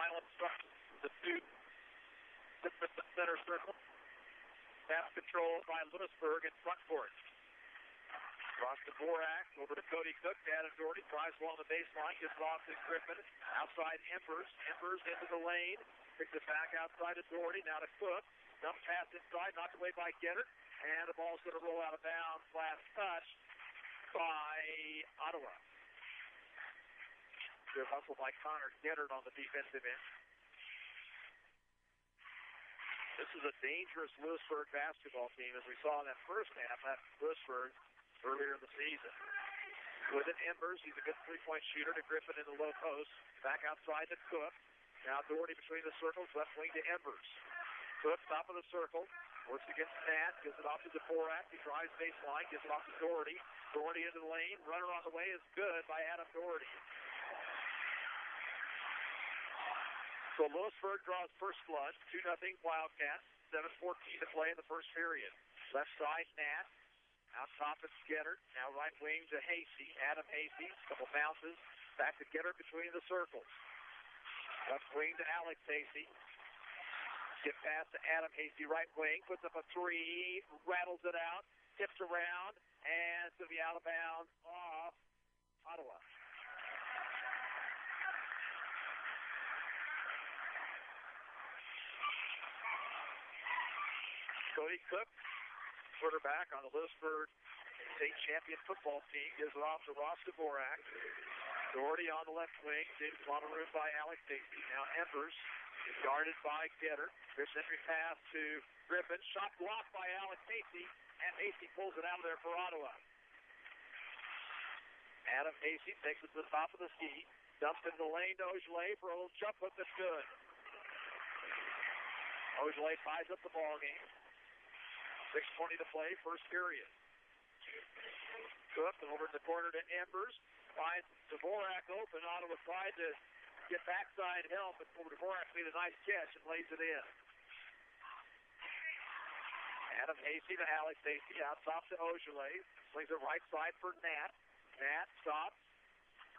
final instructions. The two center circle. Pass control by Louisburg in front court. Across to Borak, over to Cody Cook, Adam Doherty, drives along the baseline, gets it off to Griffin, outside Embers, Embers into the lane, picks it back outside to Doherty, now to Cook, dump pass inside, knocked away by Getter, and the ball's going to roll out of bounds, last touch by Ottawa. Good hustle by Connor Getter on the defensive end. This is a dangerous Louisburg basketball team, as we saw in that first half at Louisburg earlier in the season. With it, Embers, he's a good three-point shooter to Griffin in the low post. Back outside to Cook. Now Doherty between the circles, left wing to Embers. Cook, top of the circle, works against Nat, gives it off to Dvorak. He drives baseline, gives it off to Doherty. Doherty into the lane, runner on the way is good by Adam Doherty. So Louisburg draws first blood, 2-0 Wildcats, 7:14 to play in the first period. Left side, Nat. Out top is Getter. Now right wing to Hasty. Adam Hasty. Couple bounces. Back to Getter between the circles. Left wing to Alex Hasty. Get pass to Adam Hasty. Right wing. Puts up a three. Rattles it out. Tips around. And it's going to be out of bounds off Ottawa. Cody Cook, quarterback on the Louisburg state champion football team, gives it off to Ross Dvorak. Doherty on the left wing, James Monteroon by Alex Hasty. Now Embers is guarded by Getter. There's entry pass to Griffin. Shot blocked by Alex Hasty, and Hasty pulls it out of there for Ottawa. Adam Hasty takes it to the top of the ski, dumps into the lane to Ogilvy for a little jump hook that's good. Ogilvy ties up the ball game. 6:20 to play, first period. Cook over in the corner to Embers. Finds Dvorak open. Ottawa tried to get backside help, but Dvorak made a nice catch and lays it in. Adam Hasty to Alex Hasty. Out top to Ogilvy. Swings it right side for Nat. Nat stops.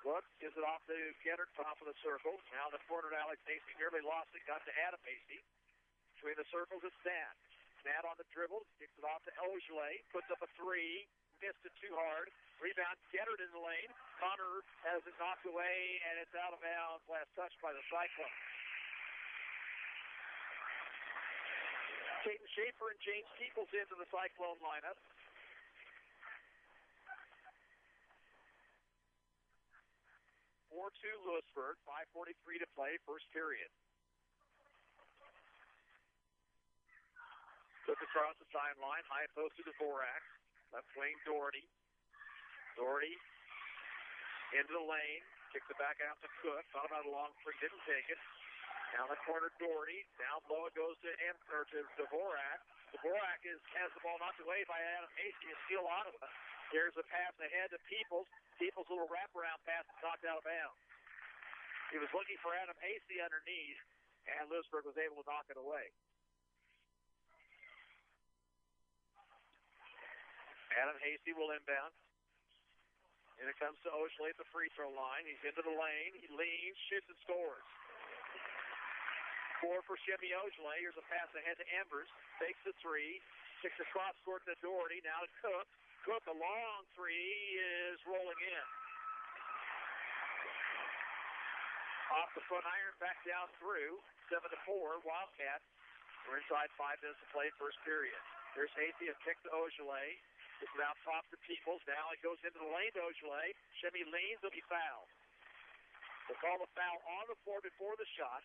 Cook gives it off to Getter, top of the circle. Now the corner to Alex Hasty. Nearly lost it. Got to Adam Hasty. Between the circles, it's Nat. Nat on the dribble, kicks it off to Ogilvy, puts up a three, missed it too hard. Rebound, Getter in the lane. Connor has it knocked away, and it's out of bounds. Last touch by the Cyclones. Caden Schaefer and James Peoples into the Cyclone lineup. (4-2) Louisburg, 5:43 to play, first period. Took across the timeline, high post to Dvorak. Left wing, Doherty. Doherty into the lane, kicks it back out to Cook. Thought about a long three, didn't take it. Down the corner, Doherty. Down low, it goes to Dvorak. Dvorak has the ball knocked away by Adam Hasty and steal Ottawa. Here's a pass ahead to Peoples. Peoples' little wraparound pass is knocked out of bounds. He was looking for Adam Hasty underneath, and Louisburg was able to knock it away. Adam Hasty will inbound. And it comes to Ogilvy at the free throw line. He's into the lane. He leans, shoots, and scores. Score for Shimmy Ogilvy. Here's a pass ahead to Embers. Takes the three. Kicks across court to Doherty. Now to Cook. Cook, a long three, is rolling in. Off the front iron, back down through. 7-4, Wildcats. We're inside 5 minutes to play, first period. There's Hasty, a kick to Ogilvy. It's now top to Peoples. Now it goes into the lane to Ogilvy. Shimmy leans, will be fouled. They'll call the foul on the floor before the shot.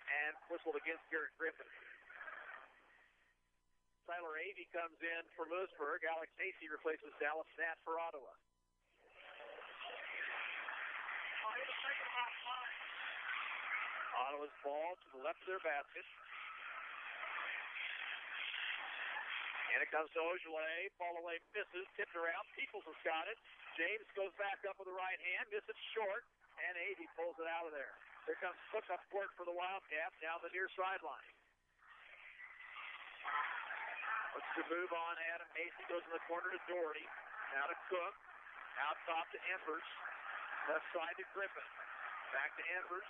And whistled against Garrett Griffin. Tyler Avey comes in for Louisburg. Alex Hasty replaces Dallas Nat for Ottawa. Ottawa's ball to the left of their basket. And it comes to Ogilvy. Ball away, misses, tipped around. Peoples has got it. James goes back up with the right hand, misses short, and Avey pulls it out of there. Here comes Cook up court for the Wildcats down the near sideline. Looks to move on. Adam Hasty goes in the corner to Doherty. Now to Cook. Out top to Embers. Left side to Griffin. Back to Embers.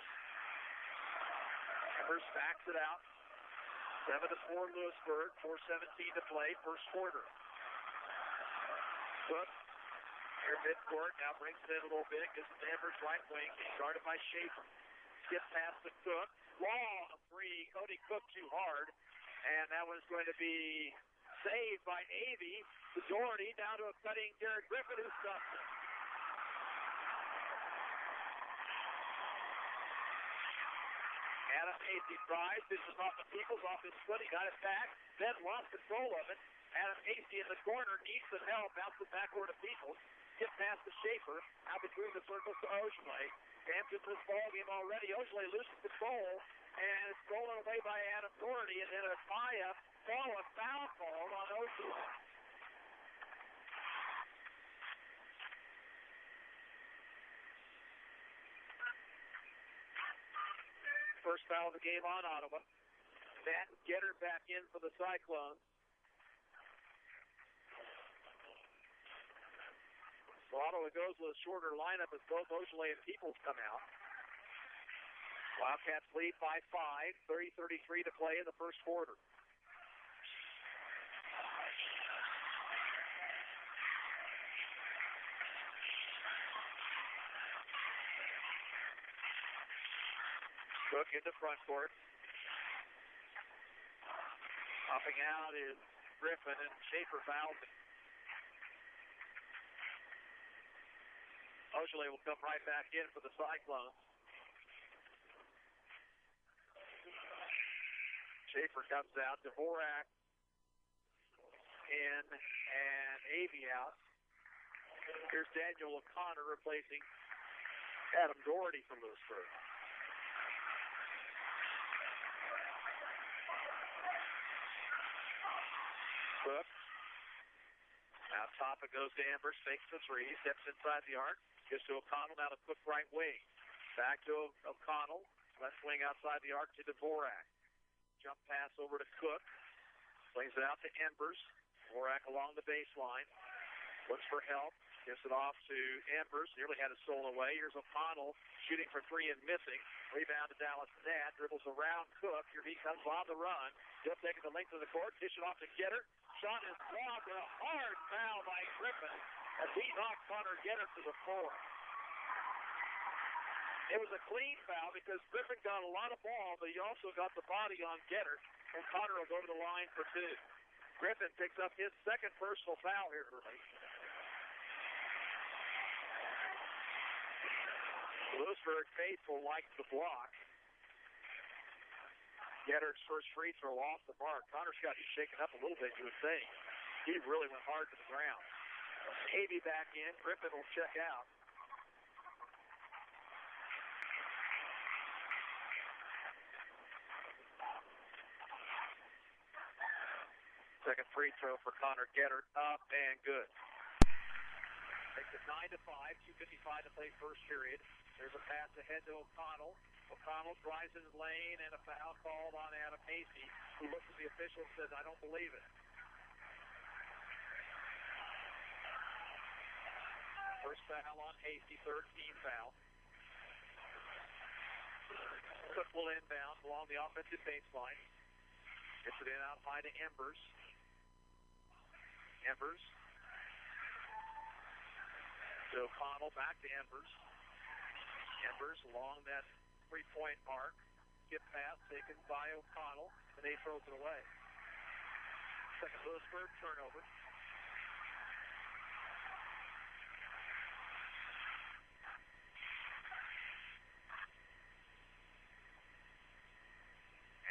Embers backs it out. 7-4 Louisburg. 4:17 to play. First quarter. Cook. Here midcourt. Now brings it in a little bit. Gives it to Embers right wing. Started by Schaefer. Skip past the Cook. Long three. Cody Cook too hard. And that one's going to be saved by Avey. The Doherty down to a cutting Jared Griffin who stops it. Adam Hasty tries. This is off the Peoples, off his foot. He got it back. Then lost control of it. Adam Hasty in the corner needs some help. Bounced it backward to Peoples. Skip past to Schaefer. Out between the circles to Ojale. Hampton's this ball game already. Ojale loses control. And it's stolen away by Adam Doherty. And then a foul called on Ojale. First foul of the game on Ottawa. Matt Getter back in for the Cyclones. So Ottawa goes with a shorter lineup as both Ojale and Peoples come out. Wildcats lead by 5. 30-33 to play in the first quarter. Cook into front court. Popping out is Griffin, and Schaefer fouls it. Ojale will come right back in for the Cyclones. Schaefer comes out. Dvorak in and Avey out. Here's Daniel O'Connor replacing Adam Doherty from Louisburg. Cook. Out top it goes to Ambers, fakes the three, steps inside the arc, gives to O'Connell, now to Cook right wing. Back to O'Connell, left wing outside the arc to Dvorak. Jump pass over to Cook, flings it out to Embers. Dvorak along the baseline, looks for help, gives it off to Embers, nearly had it stolen away. Here's O'Connell shooting for three and missing. Rebound to Dallas Nat, dribbles around Cook, here he comes on the run. Still taking the length of the court, dish it off to Getter. Shot is blocked, and a hard foul by Griffin as he knocked Connor Getter to the floor. It was a clean foul because Griffin got a lot of ball, but he also got the body on Getter, and Connor will go to the line for two. Griffin picks up his second personal foul here tonight. Louisburg faithful likes the block. Getter's first free throw off the mark. Connor's got you shaken up a little bit, you would think. He really went hard to the ground. Avey back in. Griffin will check out. Second free throw for Connor Getter. Up and good. Makes it 9-5. 2:55 to play first period. There's a pass ahead to O'Connell. O'Connell drives his lane, and a foul called on Adam Hasty, who looks at the official and says, I don't believe it. First foul on Hasty, third team foul. Cook will inbound along the offensive baseline. Gets it in out high to Embers. Embers. To O'Connell, back to Embers. Embers along that three-point arc. Skip pass taken by O'Connell, and he throws it away. Second Louisburg turnover.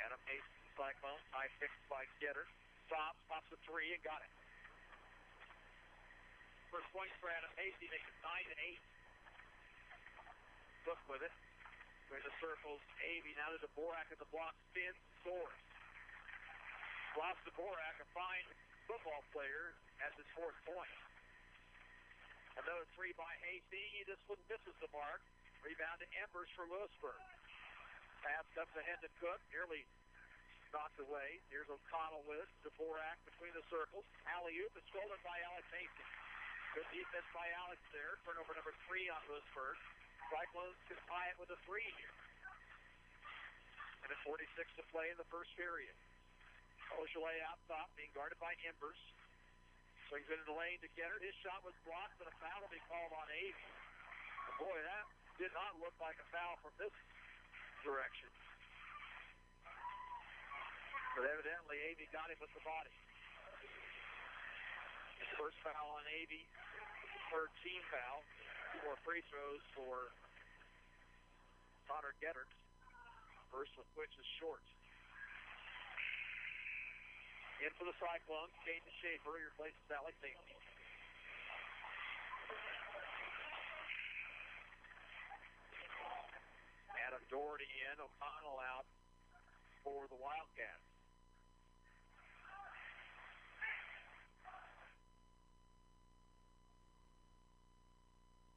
Adam Hastings, Cyclone, high fixed by Getter. Stops the three and got it. First point for Adam Hastings, makes it 9-8. Look with it. Where the circles, Avey now to Dvorak at the block, spins, scores. Lost Dvorak, a fine football player, at his fourth point. Another three by Hasty. This one misses the mark. Rebound to Embers for Louisburg. Pass comes ahead to Cook, nearly knocked away. Here's O'Connell with it. Dvorak between the circles. Alley-oop is stolen by Alex Hastings. Good defense by Alex there. Turnover number 3 on Louisburg. Cyclones can tie it with a 3 here. And a 46 to play in the first period. Beaujolais out top, being guarded by Embers. Swings into the lane to get her. His shot was blocked, but a foul will be called on Avey. And boy, that did not look like a foul from this direction. But evidently, Avey got him with the body. First foul on Avey, third team foul. 2 more free throws for Connor Geddert. First of which is short. In for the Cyclones, Caden Schaefer replaces Alex Avey. Adam Doherty in, O'Connell out for the Wildcats.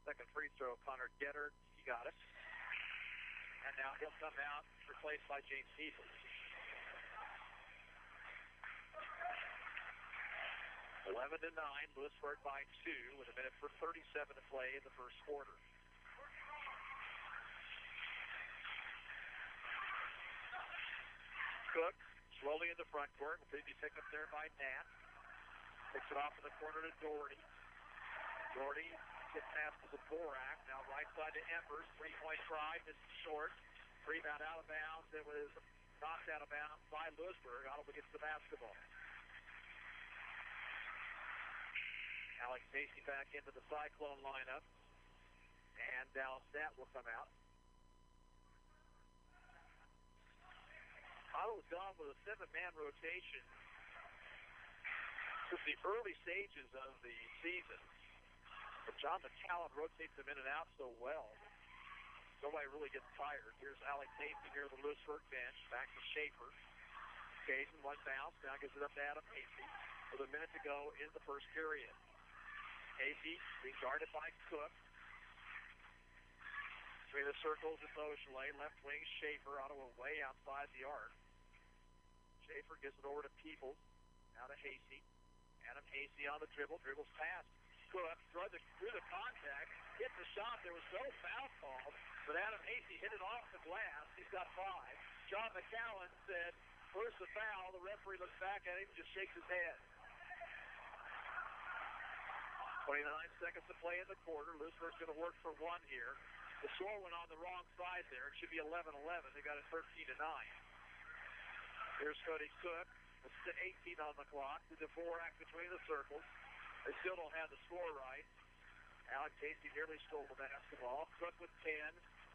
Second free throw, Connor Geddert, he got it. And now he'll come out, replaced by James Heaton. 11-9, Louisburg by 2 with a minute for 37 to play in the first quarter. Cook slowly in the front court. Will be picked up there by Nat. Picks it off in the corner to Doherty. Doherty gets past to the Borak. Now right side to Embers. 3-point try. This is short. Rebound out of bounds. It was knocked out of bounds by Louisburg. Ottawa gets the basketball. Alex Casey back into the Cyclone lineup. And Dallas Stat will come out. Ottawa's gone with a 7-man rotation since the early stages of the season. But John McCallum rotates them in and out so well. Nobody really gets tired. Here's Alex Casey here on the Louisburg bench. Back to Schaefer. Caden, one bounce. Now gives it up to Adam Casey with a minute to go in the first period. Casey being guarded by Cook. Between the circles, it's Beaujolais. Left wing, Schaefer. Ottawa way outside the arc. Schaefer gives it over to Peoples. Now to Hasty. Adam Hasty on the dribble. Dribbles past Cook. Through the contact. Hit the shot. There was no foul called. But Adam Hasty hit it off the glass. He's got 5. John McCallum said, first the foul. The referee looks back at him and just shakes his head. 29 seconds to play in the quarter. Louisburg's going to work for 1 here. The score went on the wrong side there. It should be 11-11. They got it 13-9. Here's Cody Cook. It's 18 on the clock. The Dvorak between the circles. They still don't have the score right. Alex Casey nearly stole the basketball. Cook with 10.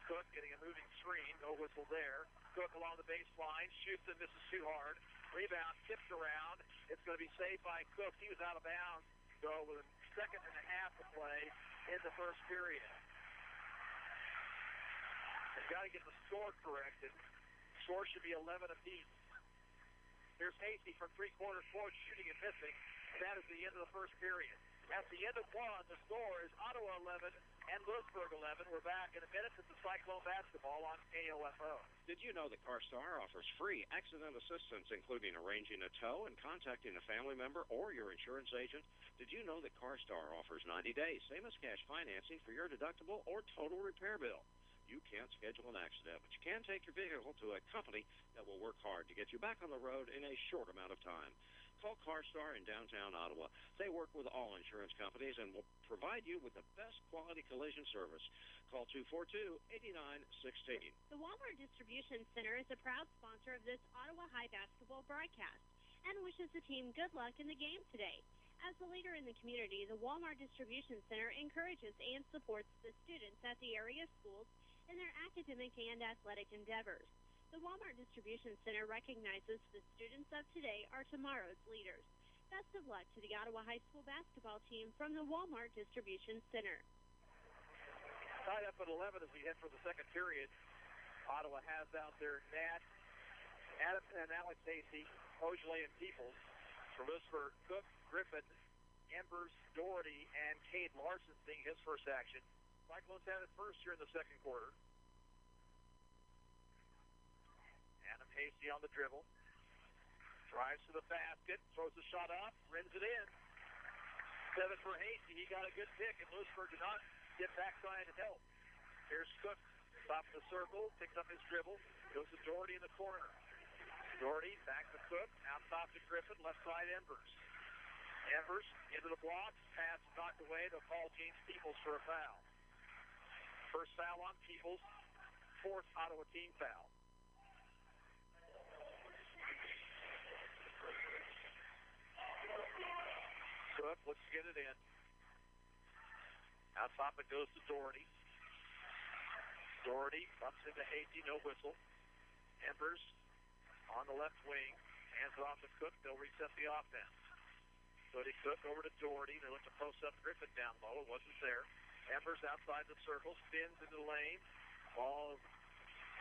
Cook getting a moving screen. No whistle there. Cook along the baseline. Shoots and misses too hard. Rebound tipped around. It's going to be saved by Cook. He was out of bounds. So with a second and a half to play in the first period. They've got to get the score corrected. Score should be 11 apiece. Here's Hasty from three-quarter court, shooting and missing. And that is the end of the first period. At the end of 1, the score is Ottawa 11 and Louisburg 11. We're back in a minute to the Cyclone basketball on KOFO. Did you know that CarStar offers free accident assistance, including arranging a tow and contacting a family member or your insurance agent? Did you know that CarStar offers 90 days, same as cash financing for your deductible or total repair bill? You can't schedule an accident, but you can take your vehicle to a company that will work hard to get you back on the road in a short amount of time. Call CarStar in downtown Ottawa. They work with all insurance companies and will provide you with the best quality collision service. Call 242-8916. The Walmart Distribution Center is a proud sponsor of this Ottawa High basketball broadcast and wishes the team good luck in the game today. As a leader in the community, the Walmart Distribution Center encourages and supports the students at the area schools in their academic and athletic endeavors. The Walmart Distribution Center recognizes the students of today are tomorrow's leaders. Best of luck to the Ottawa High School basketball team from the Walmart Distribution Center. Tied up at 11 as we head for the second period. Ottawa has out there Nat, Adam and Alex Hasty, Beaujolais and Peoples. For Louisburg, Cook, Griffin, Embers, Doherty, and Cade Larson seeing his first action. Cyclones had it first here in the second quarter. Adam Hasty on the dribble. Drives to the basket, throws the shot up, rins it in. 7 for Hasty. He got a good pick, and Louisburg did not get backside to help. Here's Cook, top of the circle, picks up his dribble, goes to Doherty in the corner. Doherty back to Cook, out top to Griffin, left side Embers. Embers into the blocks, pass knocked away. They'll call James Peoples for a foul. First foul on Peoples, fourth Ottawa team foul. Cook looks to get it in. Out top it goes to Doherty. Doherty bumps into Hasty, no whistle. Embers on the left wing, hands it off to Cook. They'll reset the offense. Cody Cook over to Doherty. They look to post up Griffin down low. It wasn't there. Embers outside the circle, spins into the lane. Ball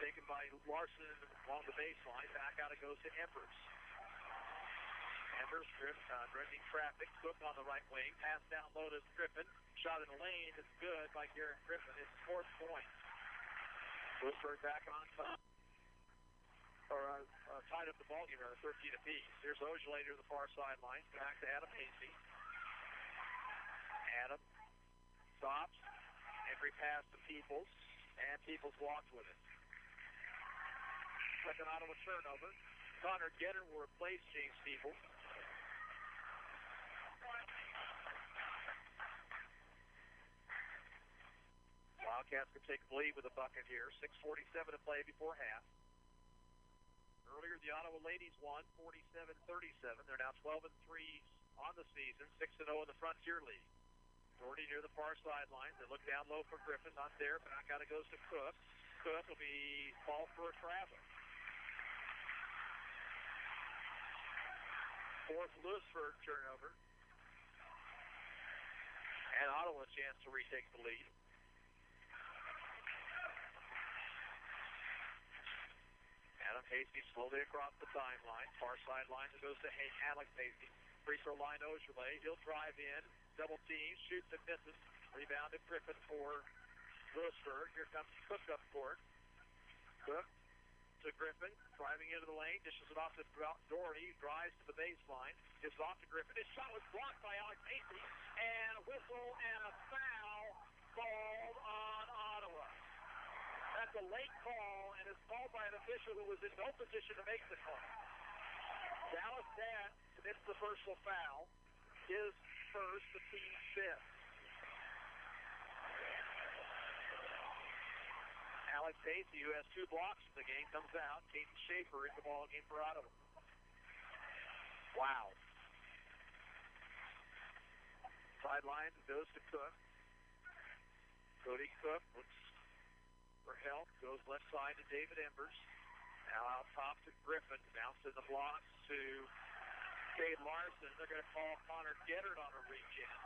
taken by Larson along the baseline. Back out it goes to Embers. Embers directing traffic. Cook on the right wing. Pass down low to Griffin. Shot in the lane. It's good by Garrett Griffin. His fourth point. Louisburg back on top. Tied up the ball game, 13 apiece. Here's Ojale to the far sideline. Back to Adam Hasty. Adam stops. Entry pass to Peoples. And Peoples walks with it. Second Ottawa turnover. Connor Getter will replace James Peoples. Wildcats could take the lead with a bucket here. 6:47 to play before half. Earlier, the Ottawa ladies won 47-37. They're now 12-3 on the season, 6-0 in the Frontier League. Doherty near the far sideline. They look down low for Griffin. Not there. Back out it goes to Cook. Cook will be called for a travel. Fourth Louisburg turnover. And Ottawa a chance to retake the lead. Adam Hasty slowly across the timeline. Far sideline it goes to Alex Hasty. Free throw line Ojale. He'll drive in. Double team. Shoots and misses. Rebounded Griffin for Louisburg. Here comes Cook up court. Cook to Griffin. Driving into the lane. Dishes it off to Doherty. Drives to the baseline. Gives it off to Griffin. His shot was blocked by Alex Hasty. And a whistle and a foul called on Ottawa. That's a late call, and it's called by an official who was in no position to make the call. Dallas Datt commits the personal foul. His first, the team's fifth. Alex Hasty, who has 2 blocks in the game, comes out. Caden Schaefer in the ball game for Ottawa. Wow. Sideline goes to Cook. Cody Cook looks for help, goes left side to David Embers. Now out top to Griffin. Bounce in the blocks to Cade Larson. They're going to call Connor Geddard on a reach in.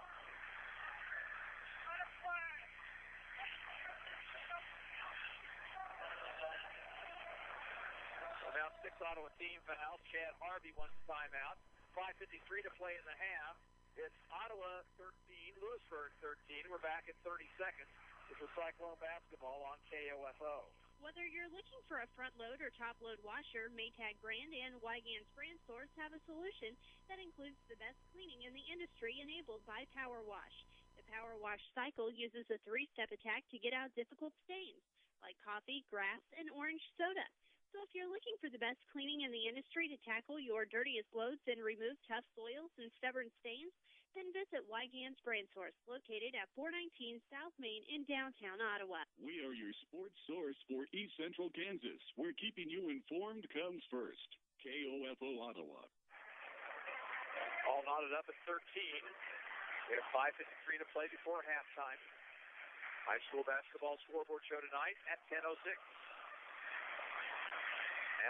So now 6 Ottawa team fouls. Chad Harvey wants timeout. 5:53 to play in the half. It's Ottawa 13, Louisburg 13. We're back in 30 seconds. This is Cyclone Basketball on KOFO. Whether you're looking for a front-load or top-load washer, Maytag brand and Wygant's brand stores have a solution that includes the best cleaning in the industry enabled by Power Wash. The Power Wash cycle uses a 3-step attack to get out difficult stains, like coffee, grass, and orange soda. So if you're looking for the best cleaning in the industry to tackle your dirtiest loads and remove tough soils and stubborn stains, then visit Wygant's Brand Source, located at 419 South Main in downtown Ottawa. We are your sports source for East Central Kansas, where keeping you informed comes first. KOFO Ottawa. All knotted up at 13. We have 5:53 to play before halftime. High school basketball scoreboard show tonight at 10:06.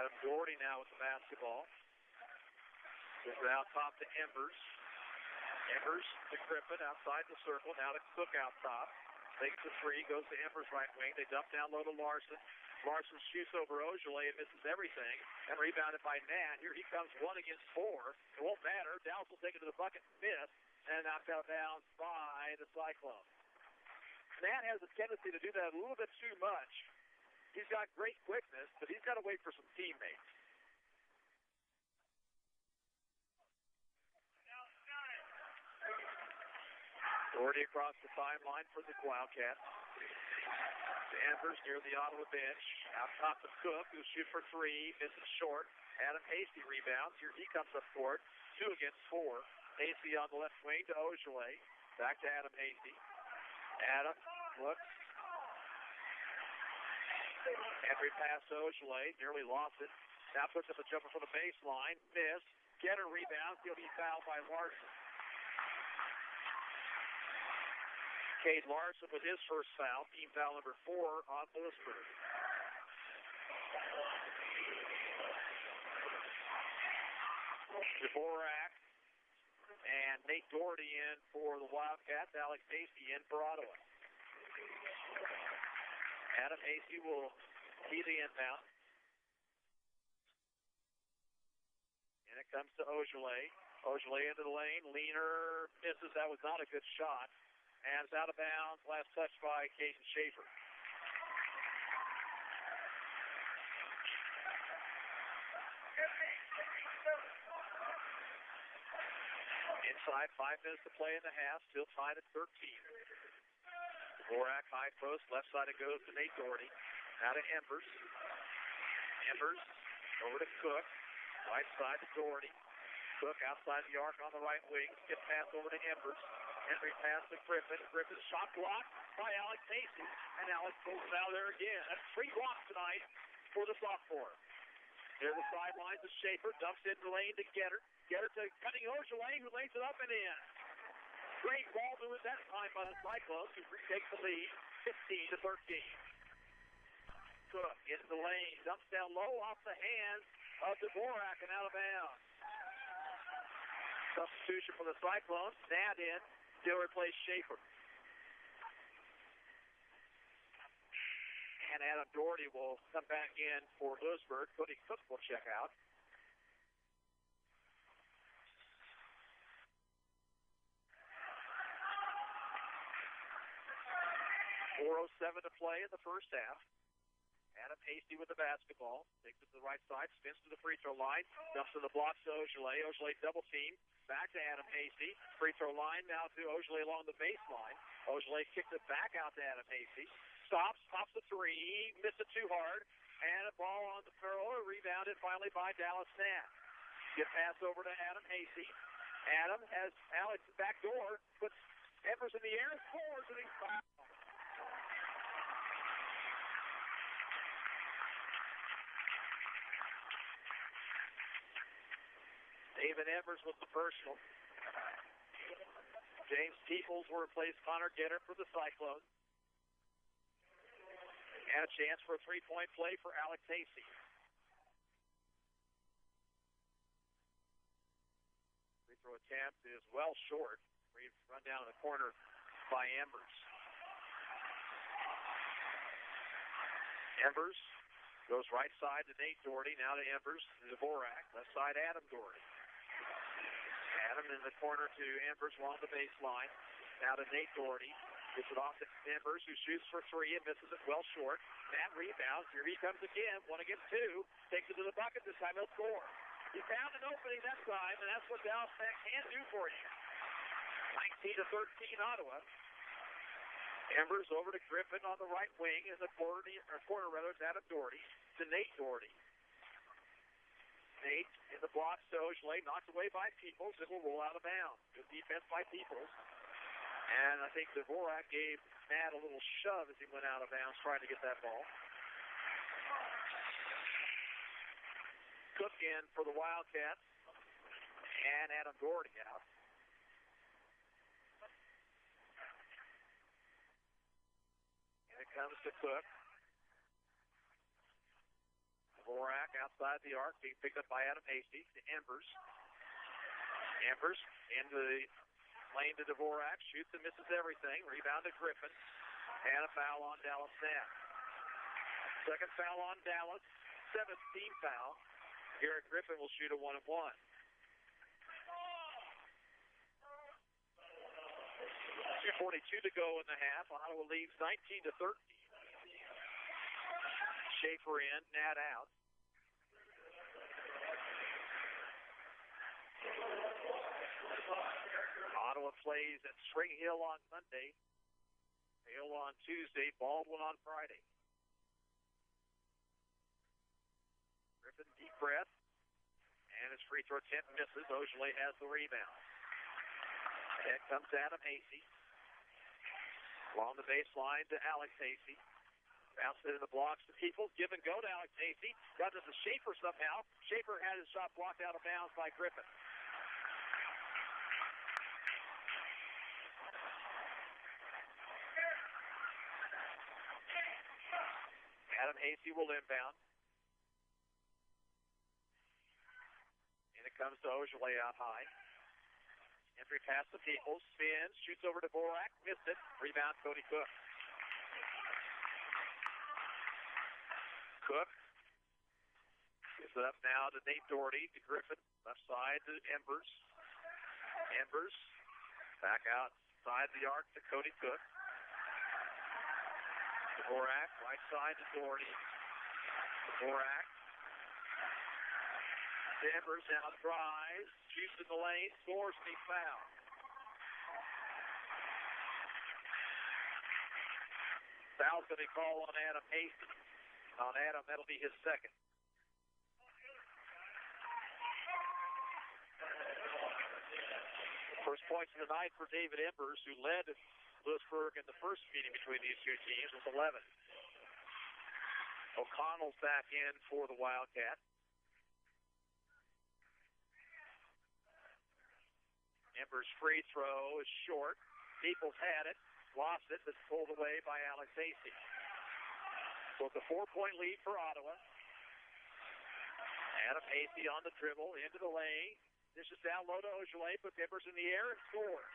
Adam Doherty now with the basketball. Gives it out top to Embers. Embers to Griffin outside the circle. Now to Cook out top. Takes the 3, goes to Embers right wing. They dump down low to Larson. Larson shoots over Ojale and misses everything. And rebounded by Nat. Here he comes 1 against 4. It won't matter. Dallas will take it to the bucket and miss. And knocked out down by the Cyclones. Nat has a tendency to do that a little bit too much. He's got great quickness, but he's got to wait for some teammates. Doherty across the timeline for the Wildcats. Embers near the Ottawa bench. Out top to Cook, who'll shoot for three. Misses short. Adam Hasty rebounds. Here he comes up court. 2 against 4. Hasty on the left wing to Ojale. Back to Adam Hasty. Adam looks. Entry pass to Ojale. Nearly lost it. Now puts up a jumper for the baseline. Miss. Getter rebounds. He'll be fouled by Larson. Cade Larson with his first foul. Team foul number 4 on Louisburg. Dvorak and Nate Doherty in for the Wildcats. Alex Hasty in for Ottawa. Adam Hasty will see the inbound. And it comes to Ojale. Ojale into the lane. Leaner misses. That was not a good shot. And it's out of bounds. Last touch by Caden Schaefer. Inside, 5 minutes to play in the half. Still tied at 13. Dvorak high post. Left side it goes to Nate Doherty. Now to Embers. Embers over to Cook. Right side to Doherty. Cook outside the arc on the right wing. Skip pass over to Embers. Henry pass to Griffin. Griffin shot blocked by Alex Hasty. And Alex goes out there again. That's 3 blocks tonight for the sophomore. Near the sidelines is Schaefer. Dumps in the lane to Getter. Getter to cutting Ojale, who lays it up and in. Great ball movement that time by the Cyclones, who takes the lead 15 to 13. Cook into the lane. Dumps down low off the hands of Dvorak and out of bounds. Substitution for the Cyclones. Nat in. Still replace Schaefer. And Adam Doherty will come back in for Louisburg. Cody Cook will check out. .407 to play in the first half. Adam Hasty with the basketball. Takes it to the right side. Spins to the free throw line. Dumps to the blocks to Ojale. Ojale double team. Back to Adam Hasty. Free throw line now to Ojale along the baseline. Ojale kicks it back out to Adam Hasty. Stops the 3. Missed it too hard. And a ball on the thrower. Rebounded finally by Dallas Nat. Get pass over to Adam Hasty. Adam has Alex back door. Puts Evers in the air. Scores and he's fouled. David Evers with the personal. James Peoples will replace Connor Getter for the Cyclones. And a chance for a 3-point play for Alex Hasty. Free throw attempt is well short. Run down in the corner by Embers. Embers goes right side to Nate Doherty. Now to Embers. Dvorak. Left side Adam Doherty. Adam in the corner to Embers along the baseline. Now to Nate Doherty. Gets it off to Embers, who shoots for 3 and misses it well short. That rebounds. Here he comes again. 1 against 2. Takes it to the bucket. This time he'll score. He found an opening that time, and that's what Dallas Tech can do for you. 19 to 13 Ottawa. Embers over to Griffin on the right wing in the corner is Adam Doherty to Nate Doherty. Nate in the block to Ojale, knocked away by Peoples. It will roll out of bounds. Good defense by Peoples. And I think Dvorak gave Matt a little shove as he went out of bounds trying to get that ball. Cook in for the Wildcats. And Adam Doherty out. And it comes to Cook. Dvorak outside the arc, being picked up by Adam Hasty to Embers. Embers into the lane to Dvorak, shoots and misses everything. Rebound to Griffin. And a foul on Dallas Nat. Second foul on Dallas. 7th team foul. Garrett Griffin will shoot a 1-1. 2:42 to go in the half. Ottawa leads 19 to 13. Schaefer in, Nat out. Ottawa plays at Spring Hill on Monday, Hill on Tuesday, Baldwin on Friday. Griffin, deep breath, and his free throw attempt misses. Ojale has the rebound. Ahead comes Adam Hasey. Along the baseline to Alex Hasey. Bounce it in the blocks to Peoples. Give and go to Alex Hasey. Got it to Schaefer somehow. Schaefer had his shot blocked out of bounds by Griffin. Adam Hasey will inbound. And it comes to Ojale out high. Entry pass to Peoples. Spins. Shoots over to Borak. Missed it. Rebound Cody Cook. Cook gives it up now to Nate Doherty, to Griffin. Left side to Embers. Embers back outside the arc to Cody Cook. Borak, right side to Doherty. Borak. Embers now drives, shoots in the lane, scores, and he fouled. Foul's going to be called on Adam Hasey. On Adam, that'll be his second. First points of the night for David Embers, who led Louisburg in the first meeting between these two teams, with 11. O'Connell's back in for the Wildcats. Embers' free throw is short. Peoples had it, lost it, but pulled away by Alex Hasey. So it's a 4-point lead for Ottawa. Adam Hasey on the dribble, into the lane. Dishes down low to Ojale, puts Embers in the air and scores.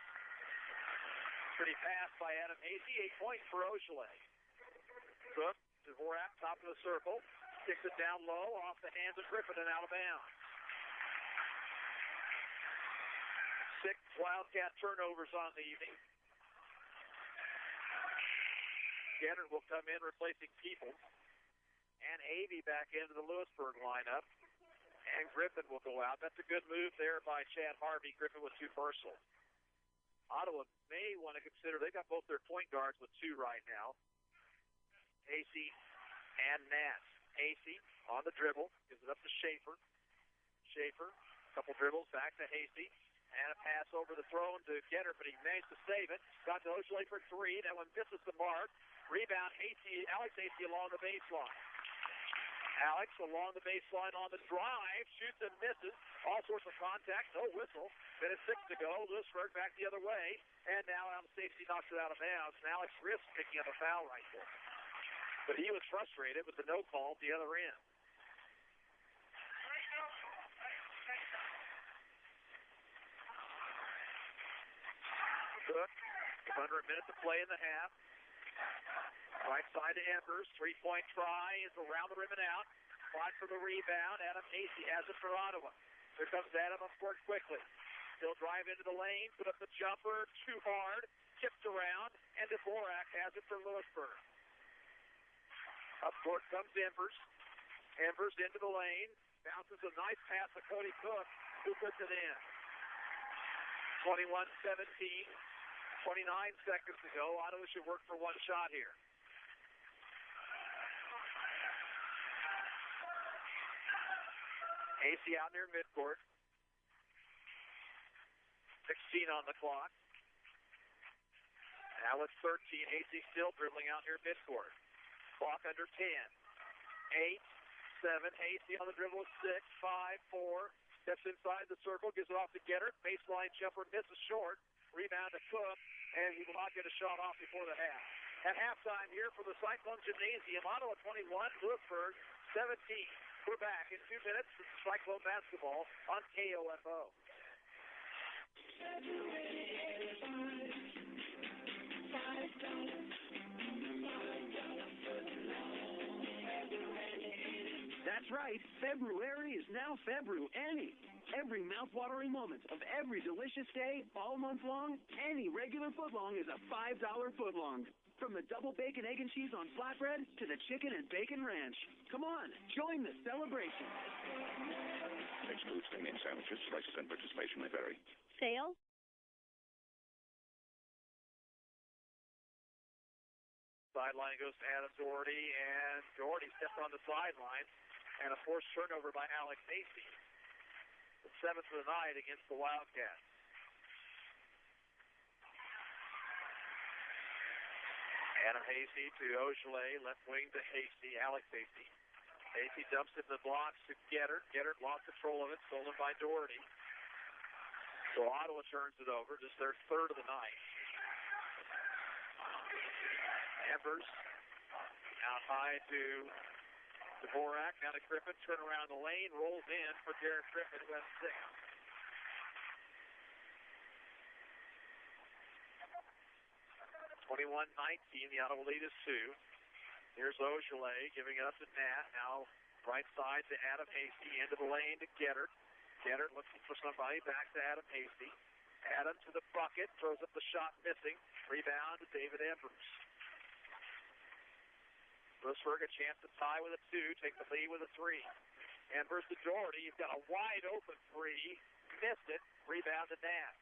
Pretty pass by Adam Hasey, 8 points for Ojale. Cook to Dvorak, top of the circle. Kicks it down low, off the hands of Griffin and out of bounds. 6 Wildcat turnovers on the evening. Gennard will come in replacing Peoples. And Avey back into the Louisburg lineup. And Griffin will go out. That's a good move there by Chad Harvey. Griffin with 2 personals. Ottawa may want to consider, they've got both their point guards with 2 right now. Hasey and Nass. Hasey on the dribble, gives it up to Schaefer. Schaefer, a couple dribbles, back to Hasey. And a pass over the throne to Gennard, but he managed to save it. Got to Ojale for 3. That one misses the mark. Rebound, Hasey, Alex Hasey along the baseline. Alex along the baseline on the drive, shoots and misses. All sorts of contact, no whistle. Minute 6 to go. Louisburg back the other way. And now Alex Hasey knocks it out of bounds. And Alex risks picking up a foul right there. But he was frustrated with the no call at the other end. Cook, under a minute to play in the half. Right side to Embers. 3-point try is around the rim and out. Fought for the rebound. Adam Hasey has it for Ottawa. Here comes Adam up court quickly. He'll drive into the lane, put up the jumper, too hard, tipped around, and Dvorak has it for Louisburg. Up court comes Embers. Embers into the lane. Bounces a nice pass to Cody Cook, who puts it in. 21-17. 29 seconds to go. Ottawa should work for 1 shot here. Hasey out near midcourt. 16 on the clock. Now it's 13. Hasey still dribbling out near midcourt. Clock under 10. 8, 7. Hasey on the dribble at 6, 5, 4. Steps inside the circle, gives it off to Gennard. Baseline jumper misses short. Rebound to Cook, and he will not get a shot off before the half. At halftime here for the Cyclone Gymnasium, Ottawa 21, Louisburg 17. We're back in 2 minutes for Cyclone basketball on KOFO. That's right. February is now February. Every mouth-watering moment of every delicious day, all month long, any regular footlong is a $5 footlong. From the double bacon, egg, and cheese on flatbread to the chicken and bacon ranch. Come on, join the celebration. Excludes stinging sandwiches, slices, and participation may vary. Sales Sideline goes to Adam Doherty, and Doherty steps on the sideline, and a forced turnover by Alex Hasty. The 7th of the night against the Wildcats. Adam Hasty to Ogilvy, left wing to Hasty, Alex Hasty. Hasty dumps it in the blocks to Gettert. Gettert lost control of it, stolen by Doherty. So Ottawa turns it over, just their 3rd of the night. Embers out high to Dvorak, now to Griffin, turn around the lane, rolls in for Derek Griffin, who has 6. 21-19, the Ottawa lead is 2. Here's Ogilvy giving it up to Nat. Now right side to Adam Hasty, into the lane to Gettert. Gettert looking for somebody, back to Adam Hasty. Adam to the bucket, throws up the shot, missing. Rebound to David Embers. Louisburg a chance to tie with a 2, take the lead with a 3. Embers to Doherty, he's got a wide open 3, missed it. Rebound to Nat.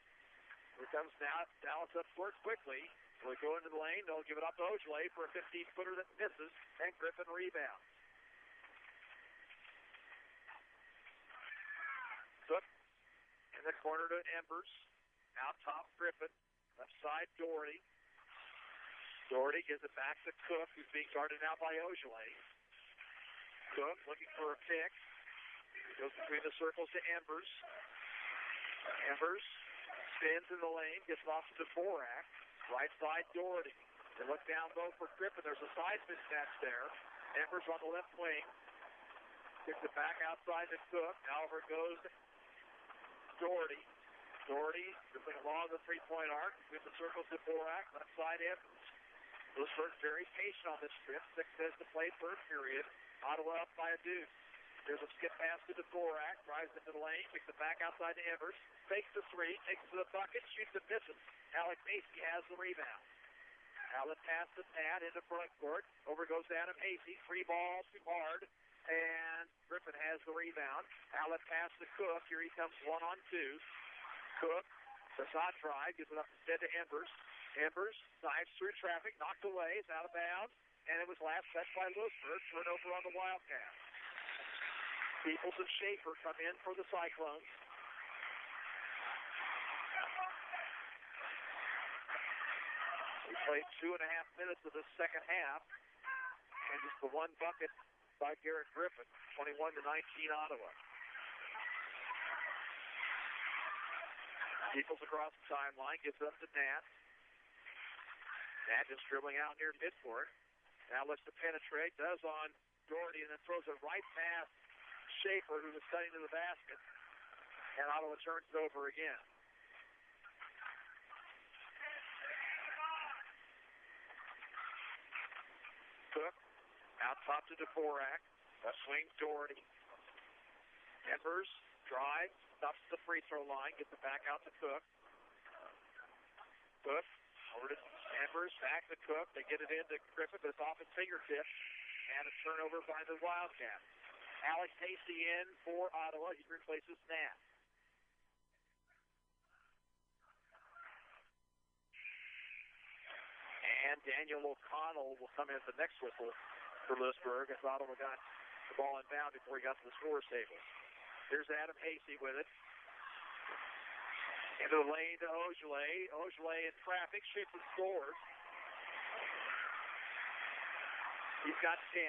Here comes now Dallas up court quickly. Will go into the lane. They'll give it up to Ogilvy for a 15-footer that misses, and Griffin rebounds. Cook in the corner to Embers. Out top, Griffin. Left side, Doherty. Doherty gives it back to Cook, who's being guarded now by Ogilvy. Cook looking for a pick. Goes between the circles to Embers. Embers spins in the lane, gets it off to Dvorak. Right side, Doherty. They look down low for Griffin. There's a side mismatch there. Embers on the left wing. Kicks it back outside to Cook. Now over goes Doherty. Doherty dribbling along the three-point arc with the circles to Dvorak. Left side, Embers. Louisburg very patient on this trip. 6 minutes to play, third period. Ottawa up by a deuce. There's a skip pass to Dvorak. Drives into the lane. Kicks it back outside to Embers. Fakes the 3. Takes it to the bucket. Shoots and misses. Alex Hasty has the rebound. Outlet pass to Nat into front court. Over goes Adam Hasty. 3 ball, too hard. And Griffin has the rebound. Outlet pass to Cook. Here he comes 1-on-2. Cook does not drive. Gives it up instead to Embers. Embers dives through traffic. Knocked away. It's out of bounds. And it was last touched by Louisburg. Turnover on the Wildcats. Peoples and Schaefer come in for the Cyclones. We played 2.5 minutes of the second half, and just the 1 bucket by Garrett Griffin, 21-19 Ottawa. Peoples across the timeline, gives it up to Nat. Nat just dribbling out near midcourt. Now looks to penetrate, does on Doherty, and then throws it right past Schaefer, who was cutting to the basket, and Ottawa turns it over again. Cook out top to Dvorak. Left swing, Doherty. Embers drives, stops the free throw line, gets it back out to Cook. Cook over to Embers, back to Cook. They get it into Griffin, but it's off his fingertips, and a turnover by the Wildcats. Alex Hasty in for Ottawa. He replaces Nat. And Daniel O'Connell will come in at the next whistle for Louisburg as Ottawa got the ball inbound before he got to the scorer's table. Here's Adam Hasty with it. Into the lane to Ogilvy. Ogilvy in traffic, shoots and scores. He's got 10.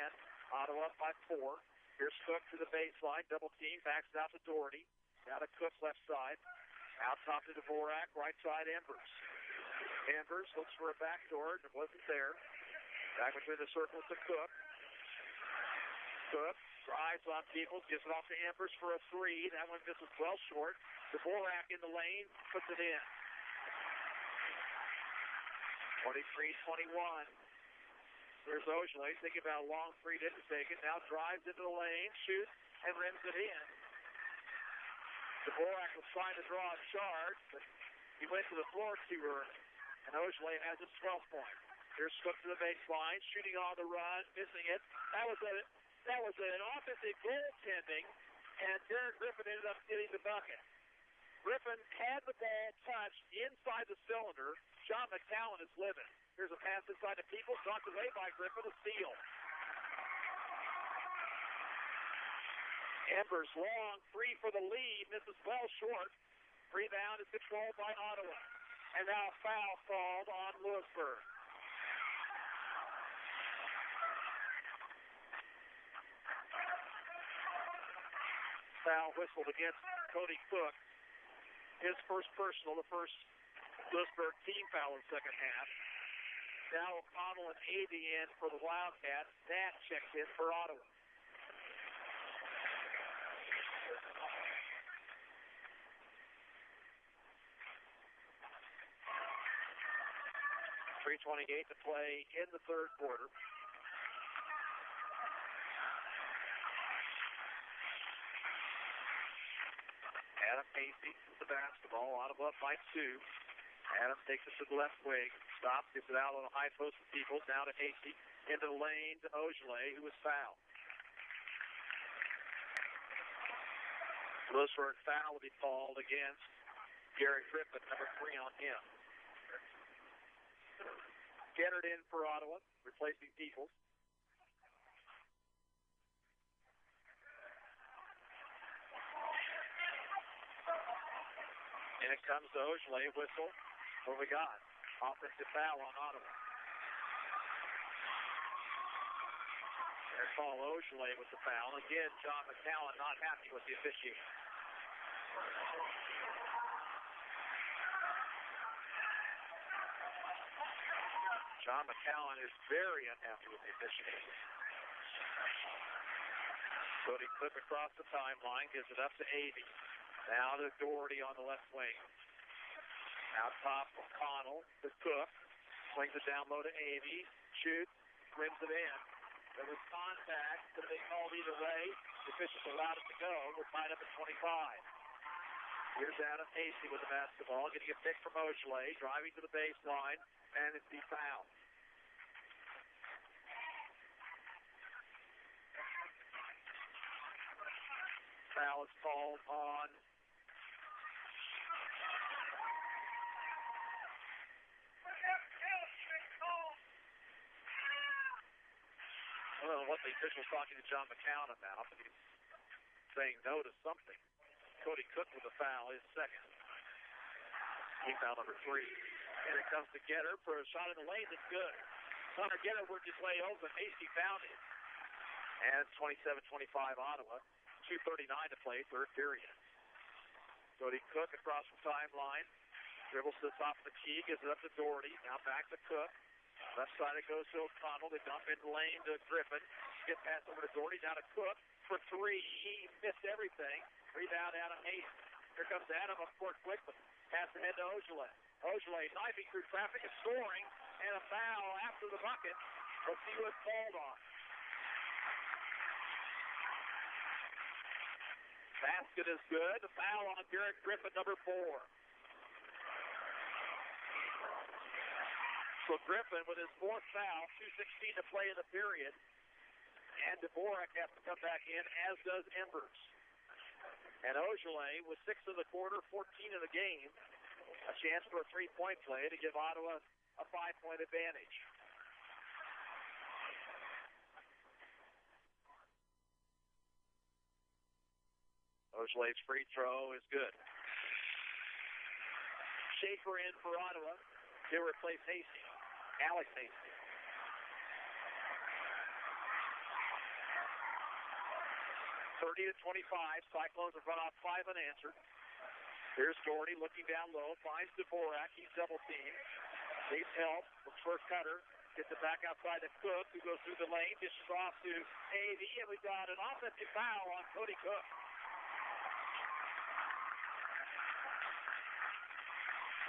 Ottawa up by 4. Here's Cook to the baseline, double team, backs it out to Doherty. Now to Cook left side. Out top to Dvorak, right side Embers. Embers looks for a backdoor, and it wasn't there. Back between the circles to Cook. Cook drives on Peoples, gives it off to Embers for a 3. That one misses well short. Dvorak in the lane, puts it in. 23-21. There's Ogilvy thinking about a long 3, didn't take it. Now drives into the lane, shoots, and rims it in. Dvorak was trying to draw a charge, but he went to the floor too early. And Ogilvy has his 12th point. Here's Cook to the baseline, shooting on the run, missing it. That was an offensive goaltending, and Derek Griffin ended up getting the bucket. Griffin had the ball touched inside the cylinder. John McCowan is living. Here's a pass inside to Peoples, knocked away by Griffin, a steal. Embers long, three for the lead, misses well short. Rebound is controlled by Ottawa. And now a foul called on Louisburg. Foul whistled against Cody Cook. His first personal, the first Louisburg team foul in the second half. Now O'Connell and Avey in for the Wildcats. Nat checks in for Ottawa. .328 to play in the third quarter. Adam Hasty with the basketball. Ottawa up by 2. Adams takes it to the left wing. Stops, gets it out on a high post to Peoples. Now to Hasty. Into the lane to Ogilvy, who was fouled. Louisburg foul will be called against Garrett Griffin, number 3 on him. Gennard in for Ottawa, replacing Peoples. And it comes to Ogilvy, whistle. What we got? Offensive foul on Ottawa. There's Paul Ogilvy with the foul. Again, John McCowan not happy with the officiating. John McCowan is very unhappy with the officiating. Cody Cook across the timeline, gives it up to Avey. Now to Doherty on the left wing. Out top, O'Connell to Cook. Swings it down low to Avey. Shoots, rims it in. There was contact. Could have been called either way. The officials allowed it to go. We're tied up at 25. Here's Adam Hasty with the basketball. Getting a pick from Ogilvy. Driving to the baseline. And it's the foul. Foul is called on I don't know what the official's talking to John McCown about, but he's saying no to something. Cody Cook with a foul, his second. Team foul number 3. And it comes to Gennard for a shot in the lane that's good. Connor Gennard worked his way open. Hasty found it. And it's 27-25 Ottawa. 2:39 to play, third period. Cody Cook across the timeline. Dribbles to the top of the key, gives it up to Doherty. Now back to Cook. Left side it goes to O'Connell. They dump in the lane to Griffin. Gets passed over to Doherty. Down to Cook for 3. He missed everything. Rebound Adam Hayes. Here comes Adam up court quickly. Pass ahead to Ogilvy. Ogilvy knifing through traffic and scoring. And a foul after the bucket. Let's see who it's called on. Basket is good. The foul on Garrett Griffin, number 4. So Griffin with his 4th foul, 2:16 to play in the period. And Dvorak has to come back in, as does Embers. And Ogilvy with 6 of the quarter, 14 of the game. A chance for a 3-point play to give Ottawa a 5-point advantage. Ogilvy's free throw is good. Schaefer in for Ottawa. He'll replace Hasty. Alex Hasty. .30-25. Cyclones have run off 5 unanswered. Here's Doherty looking down low. Finds Dvorak. He's double teamed. Needs help. Looks for a cutter. Gets it back outside to Cook, who goes through the lane. Dishes off to Avey. And we've got an offensive foul on Cody Cook.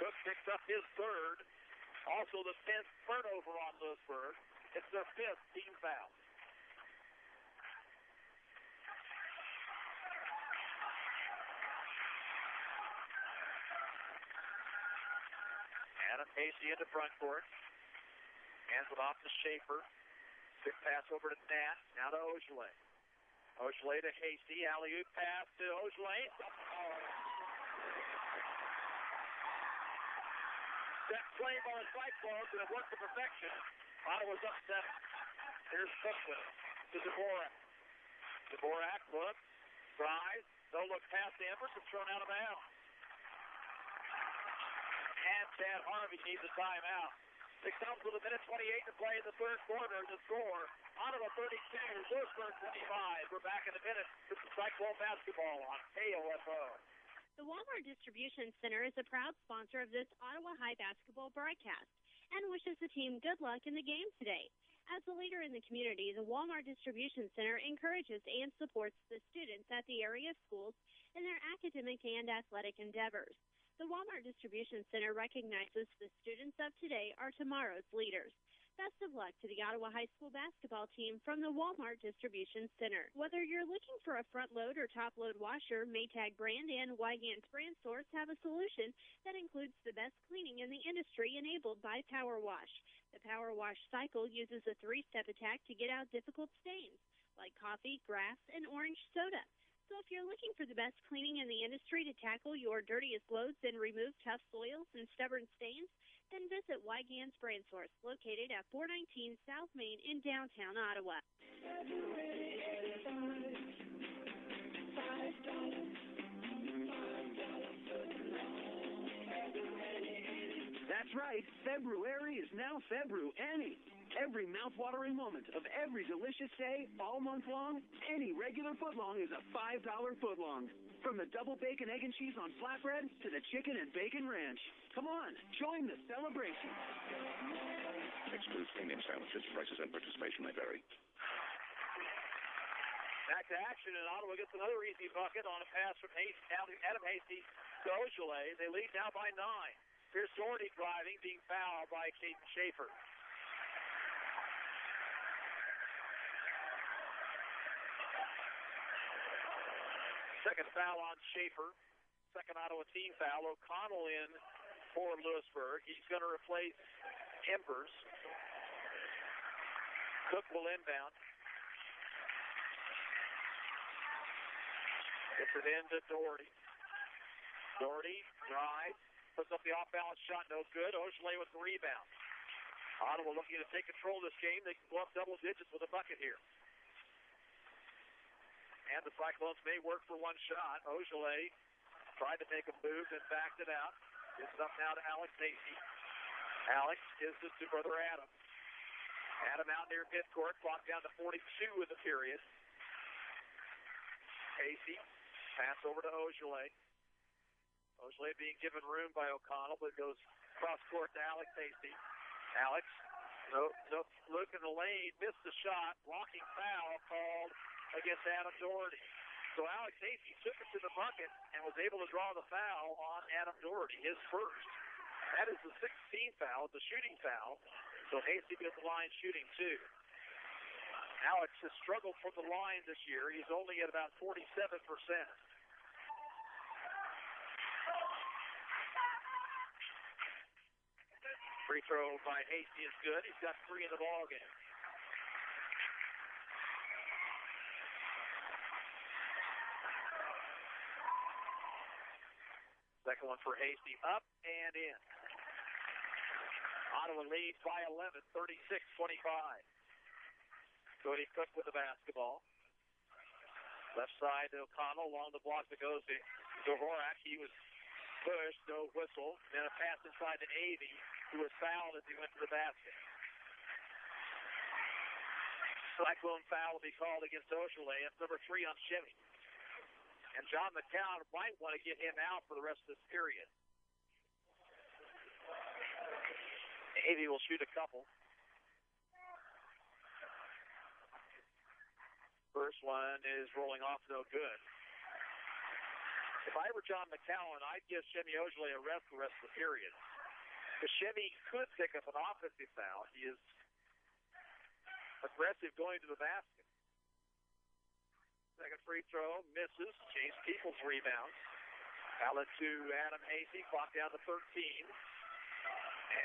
Cook picks up his 3rd. Also the 10th turnover on Louisburg. It's their 5th team foul. Adam Hasty into front court. Hands it off to Schaefer. Quick pass over to Nat. Now to Ogilvy. Ogilvy to Hasty. Alley-oop pass to Ogilvy. Set play by the Cyclones, and it worked to perfection. Ottawa's up 7. Here's Cookman to Dvorak. Dvorak looks, tries, no look past Embers and thrown out of bounds. And Chad Harvey needs a timeout. It comes with 1:28 to play in the third quarter. The score, Ottawa 32, Louisburg 25. We're back in a minute. This is Cyclone basketball on KOFO. The Walmart Distribution Center is a proud sponsor of this Ottawa High basketball broadcast and wishes the team good luck in the game today. As a leader in the community, the Walmart Distribution Center encourages and supports the students at the area schools in their academic and athletic endeavors. The Walmart Distribution Center recognizes the students of today are tomorrow's leaders. Best of luck to the Ottawa High School basketball team from the Walmart Distribution Center. Whether you're looking for a front load or top load washer, Maytag brand and Wygant's brand stores have a solution that includes the best cleaning in the industry enabled by Power Wash. The Power Wash cycle uses a 3-step attack to get out difficult stains like coffee, grass, and orange soda. So if you're looking for the best cleaning in the industry to tackle your dirtiest loads and remove tough soils and stubborn stains, then visit Wygant's Brand Source, located at 419 South Main in downtown Ottawa. That's right. February is now February. Every mouth-watering moment of every delicious day, all month long, any regular footlong is a $5 footlong. From the double bacon, egg, and cheese on flatbread to the chicken and bacon ranch. Come on, join the celebration. Excludes premium sandwiches. Prices and participation may vary. Back to action, and Ottawa gets another easy bucket on a pass from Adam Hasty to Ojeleye. They lead now by 9. Here's Doherty driving, being fouled by Caden Schaefer. Second foul on Schaefer. Second Ottawa team foul. O'Connell in for Louisburg. He's going to replace Embers. Cook will inbound. Gets it into Doherty. Doherty drives. Puts up the off-balance shot. No good. Ojeleye with the rebound. Ottawa looking to take control of this game. They can go up double digits with a bucket here. And the Cyclones may work for one shot. Ojeleye tried to make a move and backed it out. It's up now to Alex Hasty. Alex gives this to brother Adam. Adam out near midcourt. Clock down to 42 in the period. Hasty pass over to Ojeleye. Ojeleye being given room by O'Connell, but goes cross court to Alex Hasty. Alex, no look in the lane, missed the shot. Blocking foul called against Adam Doherty. So Alex Hasty took it to the bucket and was able to draw the foul on Adam Doherty, his first. That is the 16th foul, the shooting foul. So Hasty gets the line shooting too. Alex has struggled from the line this year. He's only at about 47%. Free throw by Hasty is good. He's got 3 in the ball game. Second one for Hasty, up and in. Ottawa leads by 11, 36-25. Cody Cook with the basketball. Left side to O'Connell, along the block that goes to Dvorak. He was pushed, no whistle. Then a pass inside to Avey, who was fouled as he went to the basket. Cyclone foul will be called against Ojeleye. That's number 3 on Chevy. And John McCown might want to get him out for the rest of this period. Avey will shoot a couple. First one is rolling off, no good. If I were John McCown, I'd give Chevy Ojeleye a rest the rest of the period. Because Chevy could pick up an offensive foul. He is aggressive going to the basket. Second free throw, misses. James Peoples rebounds. Outlet to Adam Hasty, clock down to 13.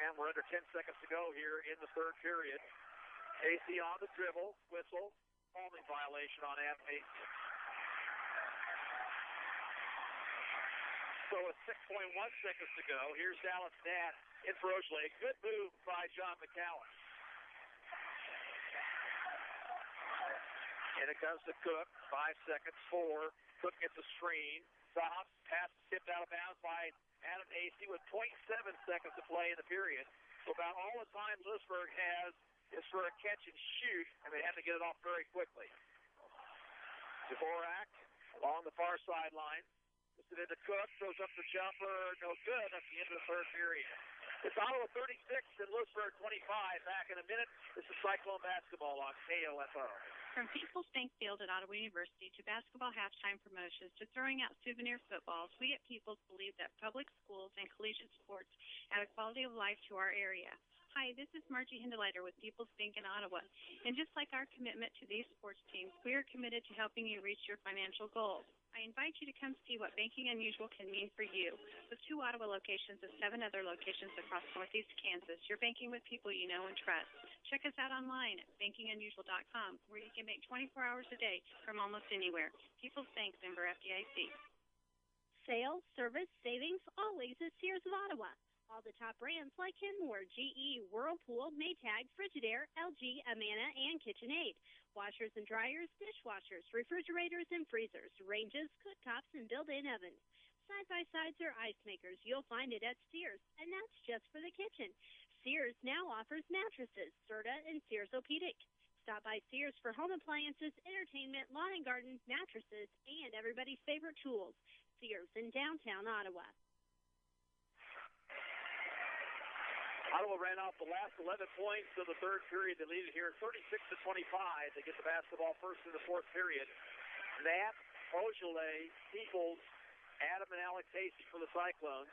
And we're under 10 seconds to go here in the third period. Hasty on the dribble, whistle, holding violation on Adam Hasty. So 0 with 6.1 seconds to go. Here's Dallas Nat in for Ojeley. Good move by John McCallum. And it comes to Cook. 5 seconds, 4. Cook gets a screen. Stops. Pass tipped out of bounds by Adam Acey with 0.7 seconds to play in the period. So about all the time Louisburg has is for a catch and shoot, and they have to get it off very quickly. Dvorak along the far sideline. Puts it into Cook. Throws up the jumper. No good. That's the end of the third period. It's Ottawa 36 and Louisburg 25. Back in a minute. This is Cyclone basketball on KOFO. From People's Bank Field at Ottawa University to basketball halftime promotions to throwing out souvenir footballs, we at People's believe that public schools and collegiate sports add a quality of life to our area. Hi, this is Margie Hindeleiter with People's Bank in Ottawa. And just like our commitment to these sports teams, we are committed to helping you reach your financial goals. I invite you to come see what Banking Unusual can mean for you. With 2 Ottawa locations and 7 other locations across Northeast Kansas, you're banking with people you know and trust. Check us out online at bankingunusual.com, where you can make 24 hours a day from almost anywhere. People's Bank, member FDIC. Sales, service, savings, always at Sears of Ottawa. All the top brands like Kenmore, GE, Whirlpool, Maytag, Frigidaire, LG, Amana, and KitchenAid. Washers and dryers, dishwashers, refrigerators and freezers, ranges, cooktops, and built-in ovens. Side-by-sides or ice makers, you'll find it at Sears, and that's just for the kitchen. Sears now offers mattresses, Serta, and Sears Orthopedic. Stop by Sears for home appliances, entertainment, lawn and garden, mattresses, and everybody's favorite tools. Sears in downtown Ottawa. Ottawa ran off the last 11 points of the third period. They lead it here 36-25. They get the basketball first in the fourth period. Nat, Ojeley, Peoples, Adam and Alex Hasty for the Cyclones.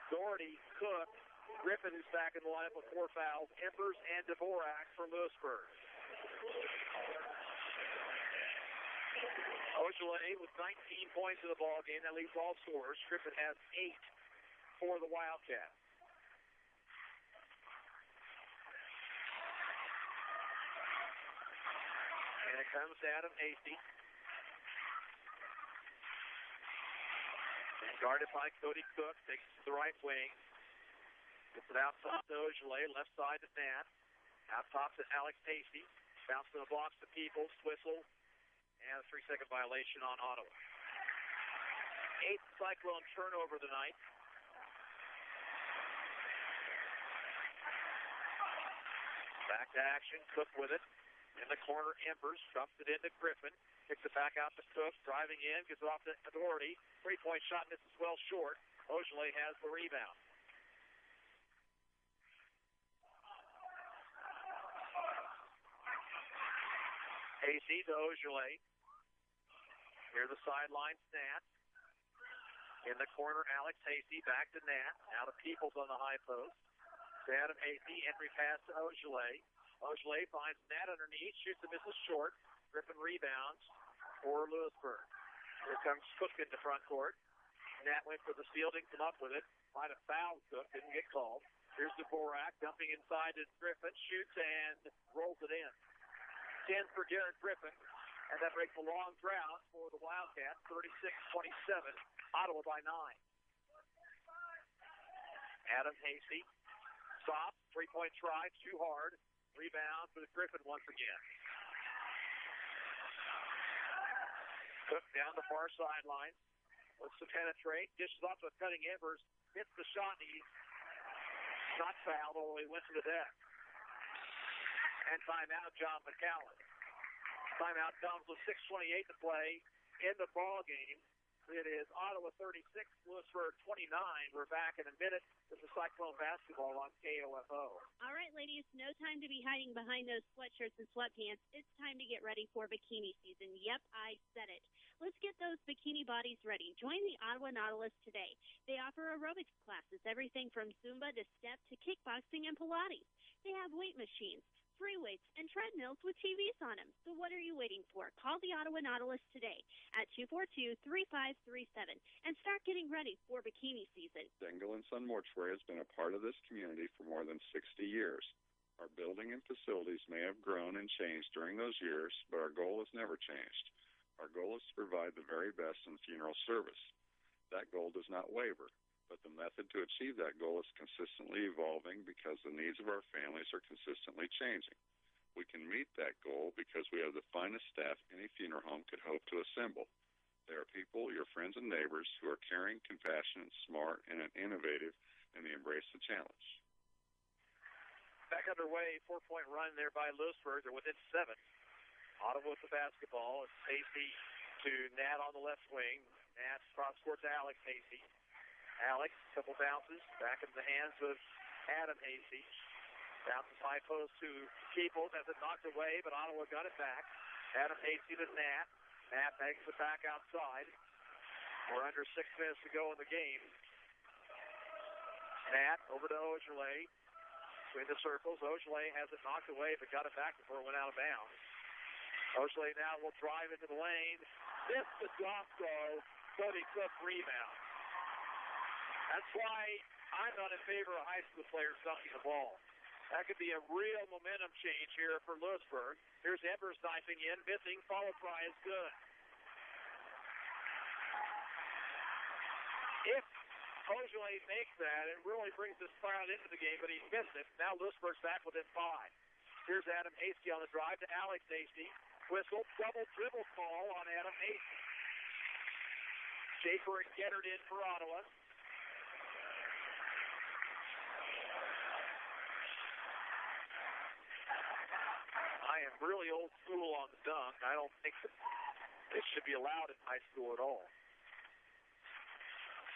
Doherty, Cook, Griffin, who's back in the lineup with 4 fouls, Embers, and Dvorak for Louisburg. Ojeley with 19 points in the ball game. That leads all scorers. Griffin has 8 for the Wildcats. And it comes to Adam Hasty. Guarded by Cody Cook. Takes it to the right wing. Gets it out top to Ojeley. Left side to Nat. Out top to Alex Hasty. Bounce to the blocks to Peoples. Whistle. And a 3-second violation on Ottawa. 8th Cyclone turnover tonight. Back to action. Cook with it. In the corner, Embers dumps it into Griffin. Kicks it back out to Cook. Driving in. Gets it off to Doherty. 3-point shot misses well short. Ojeley has the rebound. Hasty to Ojeley. Near the sideline, Nat. In the corner, Alex Hasty. Back to Nat. Now to Peoples on the high post. To Adam Hasty. Entry pass to Ojeley. Ojeley finds Nat underneath, shoots and misses short. Griffin rebounds for Louisburg. Here comes Cook into front court. Nat went for the steal, didn't come up with it. Might have fouled Cook, didn't get called. Here's Dvorak dumping inside to Griffin, shoots and rolls it in. 10 for Garrett Griffin, and that breaks a long drought for the Wildcats, 36-27, Ottawa by 9. Adam Hasty stops, 3-point try, too hard. Rebound with Griffin once again. Cook down the far sideline. Looks to penetrate. Dishes off to a cutting Embers. Hits the shot. He's not fouled, although he went to the deck. And timeout, John McCallum. Timeout comes with 6:28 to play in the ball game. It is Ottawa 36, Louisburg 29. We're back in a minute. This is Cyclone basketball on KOFO. All right, ladies, no time to be hiding behind those sweatshirts and sweatpants. It's time to get ready for bikini season. Yep, I said it. Let's get those bikini bodies ready. Join the Ottawa Nautilus today. They offer aerobics classes, everything from Zumba to step to kickboxing and Pilates. They have weight machines, free weights, and treadmills with TVs on them. So what are you waiting for? Call the Ottawa Nautilus today at 242-3537 and start getting ready for bikini season. Dingle & Son Mortuary has been a part of this community for more than 60 years. Our building and facilities may have grown and changed during those years, but our goal has never changed. Our goal is to provide the very best in funeral service. that goal does not waver, but the method to achieve that goal is consistently evolving because the needs of our families are consistently changing. We can meet that goal because we have the finest staff any funeral home could hope to assemble. They are people, your friends and neighbors, who are caring, compassionate, smart, and innovative, and they embrace the challenge. Back underway, 4-point run there by Louisburg. They're within 7. Ottawa with the basketball. It's Hasty to Nat on the left wing. Nat cross court to Alex Hasty. Alex, couple bounces, back into the hands of Adam Hasty. Bounces high post to Keeples, has it knocked away, but Ottawa got it back. Adam Hasty to Nat. Nat makes it back outside. We're under 6 minutes to go in the game. Nat over to Ojeley. Between the circles, Ojeley has it knocked away, but got it back before it went out of bounds. Ojeley now will drive into the lane. This is Glasgow. Cody Cook rebound. That's why I'm not in favor of high school players dunking the ball. That could be a real momentum change here for Louisburg. Here's Evers knifing in, missing, follow try is good. If Ojeley makes that, it really brings this crowd into the game, but he missed it. Now Louisburg's back within 5. Here's Adam Hasty on the drive to Alex Hasty. Whistle, double dribble call on Adam Hasty. Schaefer and Gettard in for Ottawa. I am really old school on the dunk. I don't think it should be allowed in high school at all.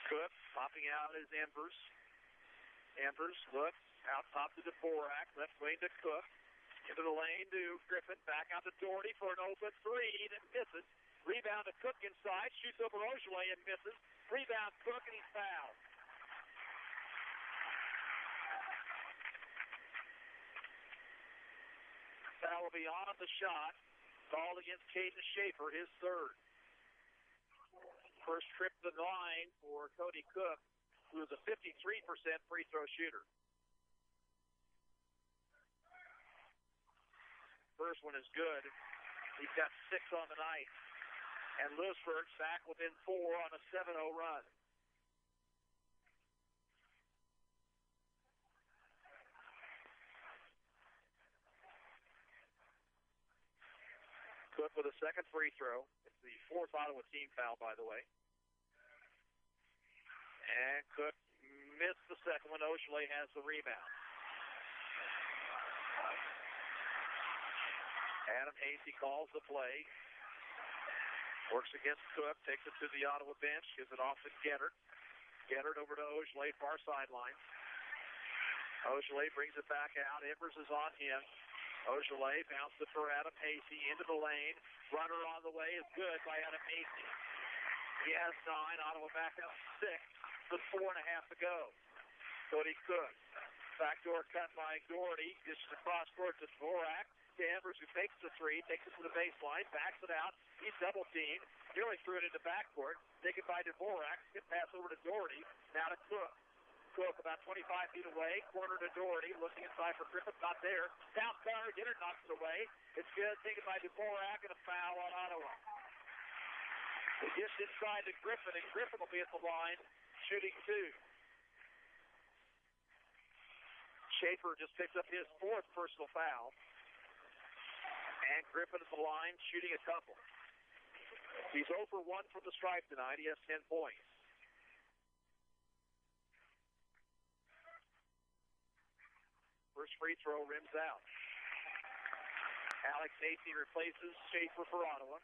Cook popping out is Embers. Embers looks out top to Dvorak. Left wing to Cook. Into the lane to Griffin. Back out to Doherty for an open three that misses. Rebound to Cook inside. Shoots over Ojeley and misses. Rebound Cook and he's fouled. Foul will be on the shot. Called against Caden Schaefer, his third. First trip to the line for Cody Cook, who is a 53% free throw shooter. First one is good. He's got 6 on the night. And Louisburg's back within 4 on a 7-0 run. Cook with a second free throw. It's the 4th Ottawa team foul, by the way. And Cook missed the second one. Ojeley has the rebound. Adam Hasty calls the play. Works against Cook. Takes it to the Ottawa bench. Gives it off to Gettard. Gettard over to Ojeley, far sideline. Ojeley brings it back out. Embers is on him. Ojeley bounced it for Adam Hasty into the lane. Runner on the way is good by Adam Hasty. He has 9. Ottawa back up 6 with 4.5 to go. Cody Cook. Backdoor cut by Doherty. Dishes across court to Dvorak. To Embers, who fakes the three, takes it to the baseline, backs it out. He's double teamed. Nearly threw it into backcourt. Taken by Dvorak. Good pass over to Doherty. Now to Cook. Cook about 25 feet away. Corner to Doherty. Looking inside for Griffith. Not there. South corner. Gettard knocks it away. It's good. Taken by Dvorak and a foul on Ottawa. It gets inside to Griffin, and Griffin will be at the line shooting 2. Schaefer just picks up his 4th personal foul. And Griffin at the line shooting a couple. He's 0 for 1 from the stripe tonight. He has 10 points. First free throw rims out. Alex Hasty replaces Schaefer for Ottawa.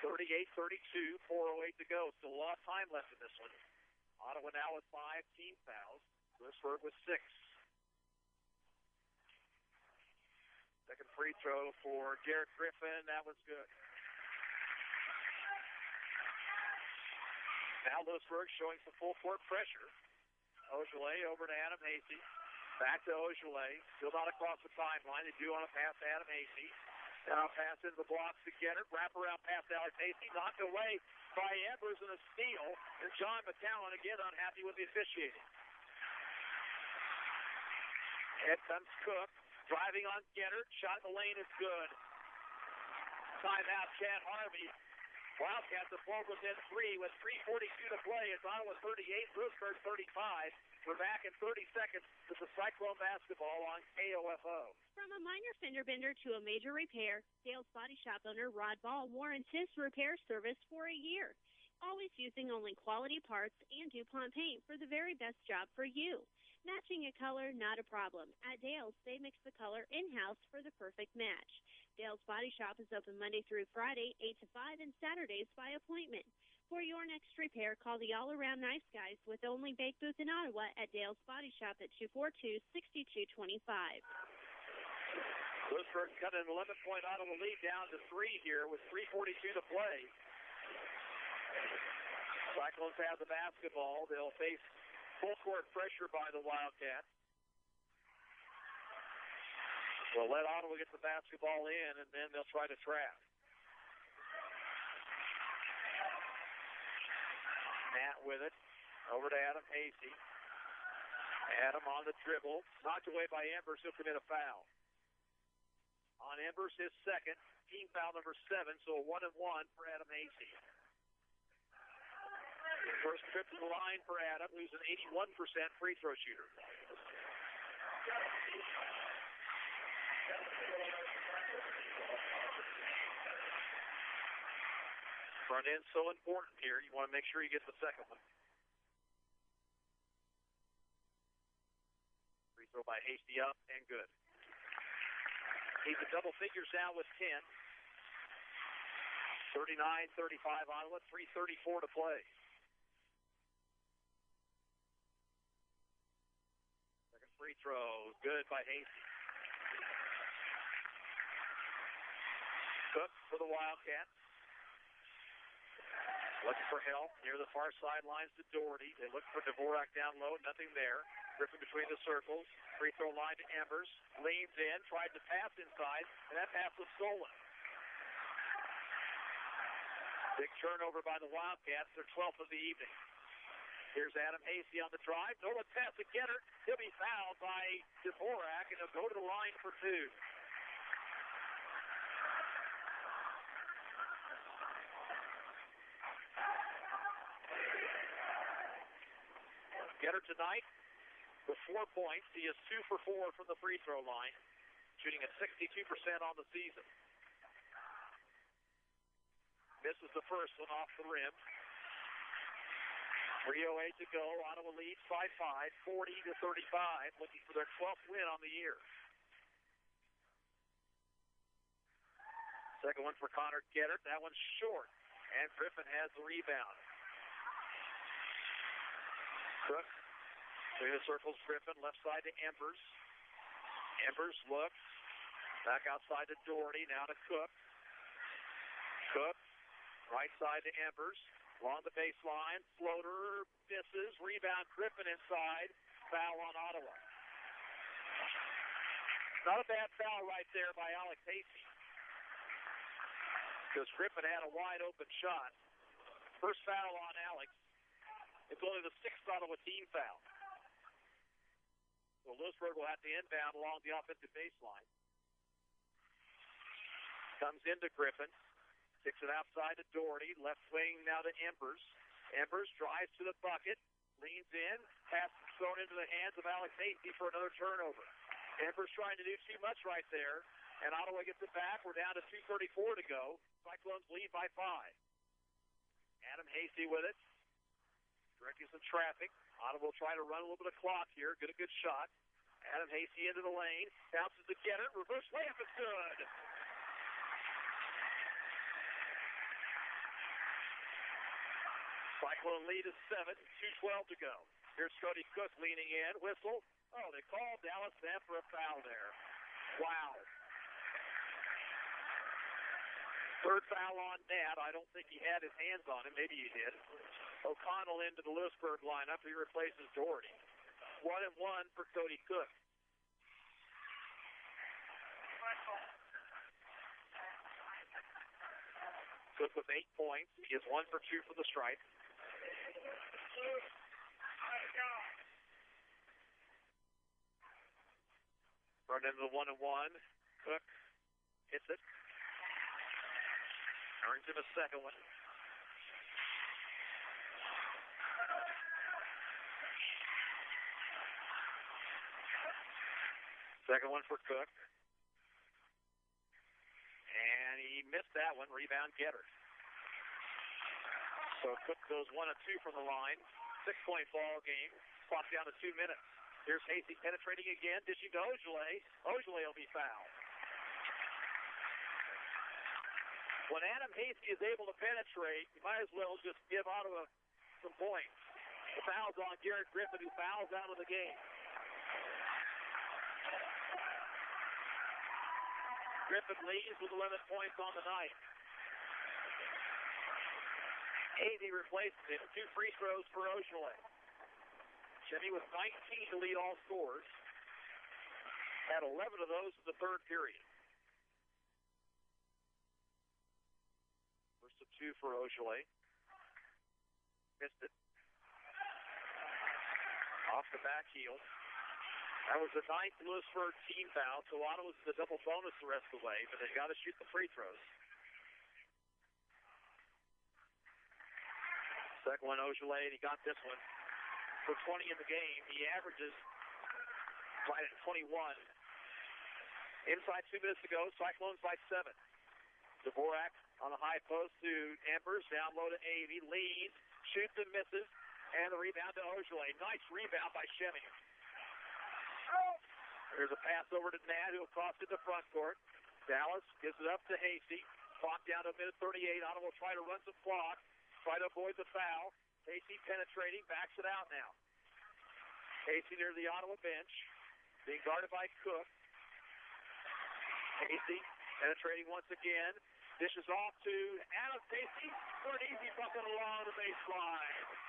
38-32, 4:08 to go. Still a lot of time left in this one. Ottawa now with 5 team fouls. Louisburg with 6. Second free throw for Garrett Griffin. That was good. Now Louisburg showing some full court pressure. Ojeley over to Adam Hasty. Back to Ojeley. Still not across the timeline. They do want to pass to Adam Hasty. Now pass into the blocks to Gettard. Wrap around pass to Alex Hasty. Knocked away by Embers and a steal. And John McCowan again unhappy with the officiating. Here comes Cook. Driving on Gettard. Shot in the lane is good. timeout, Chad Harvey. Wildcats have pulled within 3 with 3:42 to play. It's Ottawa 38, Louisburg 35. We're back in 30 seconds to the Cyclone basketball on KOFO. From a minor fender bender to a major repair, Dale's Body Shop owner Rod Ball warrants his repair service for a year. Always using only quality parts and DuPont paint for the very best job for you. Matching a color, not a problem. At Dale's, they mix the color in-house for the perfect match. Dale's Body Shop is open Monday through Friday, 8 to 5, and Saturdays by appointment. For your next repair, call the all-around nice guys with the only baked booth in Ottawa at Dale's Body Shop at 242-6225. Louisburg cut an 11-point Ottawa lead down to 3 here with 3:42 to play. Cyclones have the basketball. They'll face full-court pressure by the Wildcats. They'll let Ottawa get the basketball in, and then they'll try to trap. Matt with it. Over to Adam Hasty. Adam on the dribble. Knocked away by Embers. He'll commit a foul. On Embers, his second. Team foul number 7, so a 1-and-1 for Adam Hasty. First trip to the line for Adam, who's an 81% free throw shooter. Front end so important here. You want to make sure you get the second one. Free throw by Hasty up and good. He's in double figures now with 10. 39-35 Ottawa, 3:34 to play. Free throw, good by Hasty. Cook for the Wildcats. Looking for help near the far sidelines to Doherty. They look for Dvorak down low, nothing there. Griffin between the circles. Free throw line to Embers. Leans in, tried to pass inside, and that pass was stolen. Big turnover by the Wildcats, their 12th of the evening. Here's Adam Hasty on the drive. No one pass to Getter. He'll be fouled by Dvorak, and he'll go to the line for 2. Getter tonight with 4 points. He is 2 for 4 from the free throw line, shooting at 62% on the season. Misses the first one off the rim. 3:08 to go. Ottawa leads 5-5, 40-35, looking for their 12th win on the year. Second one for Connor Getter. That one's short, and Griffin has the rebound. Cook through the circles. Griffin left side to Embers. Embers looks back outside to Doherty. Now to Cook. Cook right side to Embers. Along the baseline, floater, misses, rebound, Griffin inside, foul on Ottawa. Not a bad foul right there by Alex Hasty, because Griffin had a wide open shot. First foul on Alex. It's only the 6th Ottawa team foul. So Louisburg will have to inbound along the offensive baseline. Comes into Griffin. Kicks it outside to Doherty. Left wing now to Embers. Embers drives to the bucket. Leans in. Pass thrown into the hands of Alex Hasty for another turnover. Embers trying to do too much right there. And Ottawa gets it back. We're down to 2:34 to go. Cyclones lead by 5. Adam Hasty with it. Directing some traffic. Ottawa will try to run a little bit of clock here. Get a good shot. Adam Hasty into the lane. Bounces to Getter. Reverse layup is good. Cyclone lead is 7, 2:12 to go. Here's Cody Cook leaning in. Whistle. Oh, they called Dallas Van for a foul there. Wow. Third foul on Nat. I don't think he had his hands on him. Maybe he did. O'Connell into the Louisburg lineup. He replaces Doherty. 1-and-1 for Cody Cook. Cook with 8 points. He is 1 for 2 from the stripe. Run into the 1-and-1. Cook hits it. Earns him a second one. Second one for Cook. And he missed that one. Rebound Getter. So Cook goes 1 of 2 from the line. 6-point ball game. Clock down to 2 minutes. Here's Hasty penetrating again. Dishing to Ojale. Ojale will be fouled. When Adam Hasty is able to penetrate, you might as well just give Ottawa some points. The foul's on Garrett Griffin, who fouls out of the game. Griffin leads with 11 points on the night. Avey replaces him. 2 free throws for Ojale. Jimmy with 19 to lead all scorers. Had 11 of those in the third period. First of 2 for Ojale. Missed it. Off the back heel. That was the 9th Louisburg team foul, so Ottawa's the double bonus the rest of the way, but they've got to shoot the free throws. Second one, Ojale, and he got this one for 20 in the game. He averages right at 21. Inside 2 minutes to go, Cyclones by 7. Dvorak on the high post to Embers, down low to Avey, leads, shoots and misses, and the rebound to Ojale. Nice rebound by Shemmy. There's a pass over to Nad, who will cross to the front court. Dallas gives it up to Hasty. Clock down to a minute 38. Ottawa will try to run some clock, try to avoid the foul. Hasty penetrating, backs it out now. Hasty near the Ottawa bench, being guarded by Cook. Hasty penetrating once again. Dishes off to Adams. Hasty for an easy bucket along the baseline.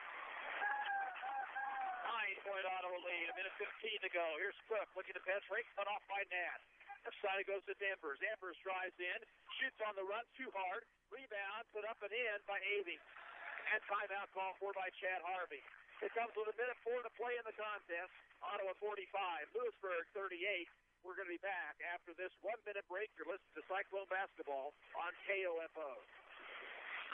9-point Ottawa lead, a minute 15 to go. Here's Cook looking to penetrate, cut off by Nat. Left side it goes to Denvers. Denvers drives in, shoots on the run too hard. Rebound put up and in by Avey. And timeout call for by Chad Harvey. It comes with a minute 4 to play in the contest. Ottawa 45, Louisburg 38. We're going to be back after this 1-minute break. You're listening to Cyclone Basketball on KOFO.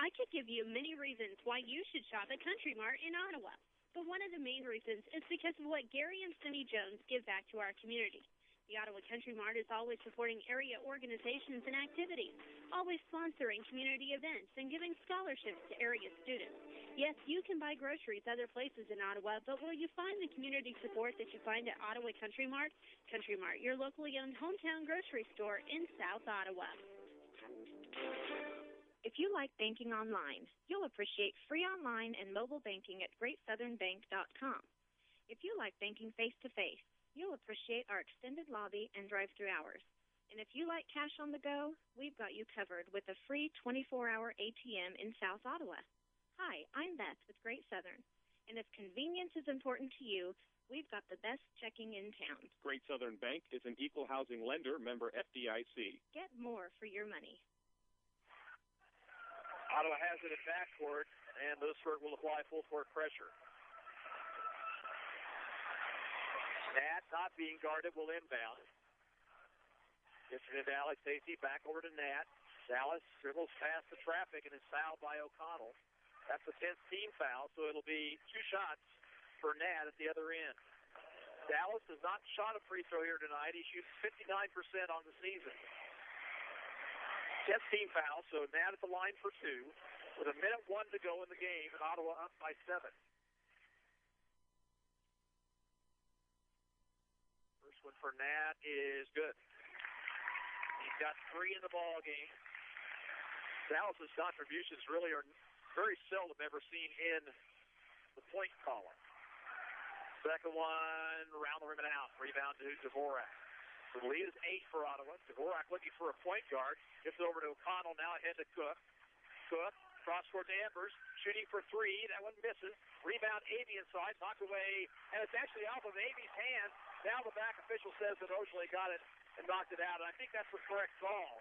I could give you many reasons why you should shop at Country Mart in Ottawa. But one of the main reasons is because of what Gary and Cindy Jones give back to our community. The Ottawa Country Mart is always supporting area organizations and activities, always sponsoring community events and giving scholarships to area students. Yes, you can buy groceries other places in Ottawa, but will you find the community support that you find at Ottawa Country Mart? Country Mart, your locally owned hometown grocery store in South Ottawa. If you like banking online, you'll appreciate free online and mobile banking at GreatSouthernBank.com. If you like banking face-to-face, you'll appreciate our extended lobby and drive-through hours. And if you like cash on the go, we've got you covered with a free 24-hour ATM in South Ottawa. Hi, I'm Beth with Great Southern. And if convenience is important to you, we've got the best checking in town. Great Southern Bank is an equal housing lender, member FDIC. Get more for your money. Ottawa has it at backcourt, and Louisburg will apply full-court pressure. Nat, not being guarded, will inbound. Gets it into Alex Hasty, back over to Nat. Dallas dribbles past the traffic and is fouled by O'Connell. That's the 10th team foul, so it'll be 2 shots for Nat at the other end. Dallas has not shot a free throw here tonight. He shoots 59% on the season. 10th team foul, so Nat at the line for 2 with a minute 1 to go in the game, and Ottawa up by 7. First one for Nat is good. He's got 3 in the ball game. Dallas's contributions really are very seldom ever seen in the point column. Second one, around the rim and out. Rebound to Dvorak. So the lead is 8 for Ottawa. Dvorak looking for a point guard. Gets it over to O'Connell, now ahead to Cook. Cook, cross court to Embers, shooting for 3. That one misses. Rebound, Avey inside, knocked away, and it's actually off of Avey's hand. Now the back official says that Ojale got it and knocked it out, and I think that's the correct call.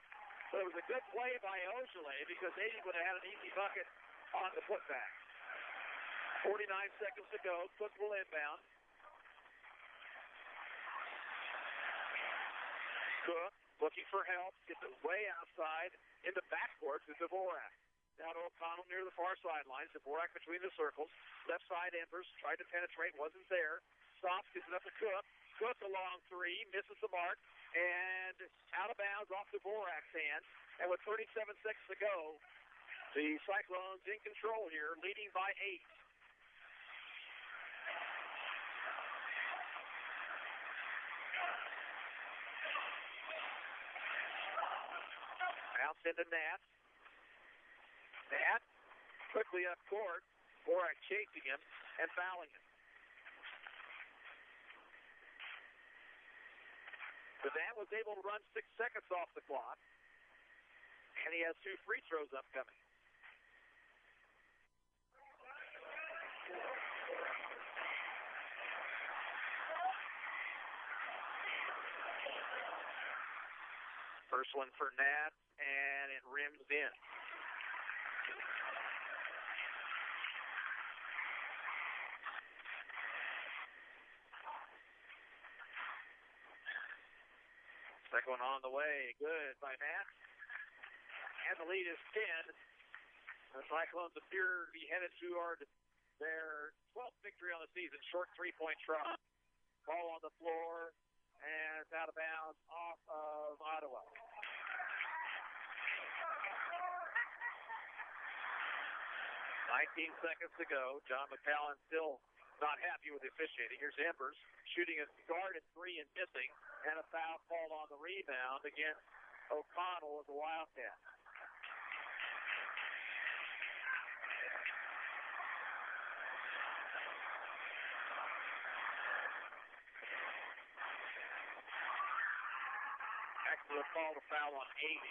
But it was a good play by Ojale because Avey would have had an easy bucket on the putback. 49 seconds to go. Cook will inbound. Cook looking for help, gets it way outside in the backcourt to Dvorak. Now to O'Connell near the far sidelines. Dvorak between the circles. Left side Embers, tried to penetrate, wasn't there. Stops, gives it up to Cook. Cook a long three, misses the mark, and out of bounds off Dvorak's hand. And with 37 seconds to go, the Cyclones in control here, leading by 8. Bounce into Nat. Nat quickly up court. Dvorak chasing him and fouling him. But Nat was able to run 6 seconds off the clock. And he has 2 free throws upcoming. First one for Nat, and it rims in. Second one on the way. Good by Nat. And the lead is 10. The Cyclones appear to be headed to their 12th victory on the season. Short 3-point try. Ball on the floor. And it's out of bounds off of Ottawa. 19 seconds to go. John McCallum still not happy with the officiating. Here's Embers shooting a guard at 3 and missing. And a foul called on the rebound against O'Connell as a Wildcat. Actually, a call to foul on 8.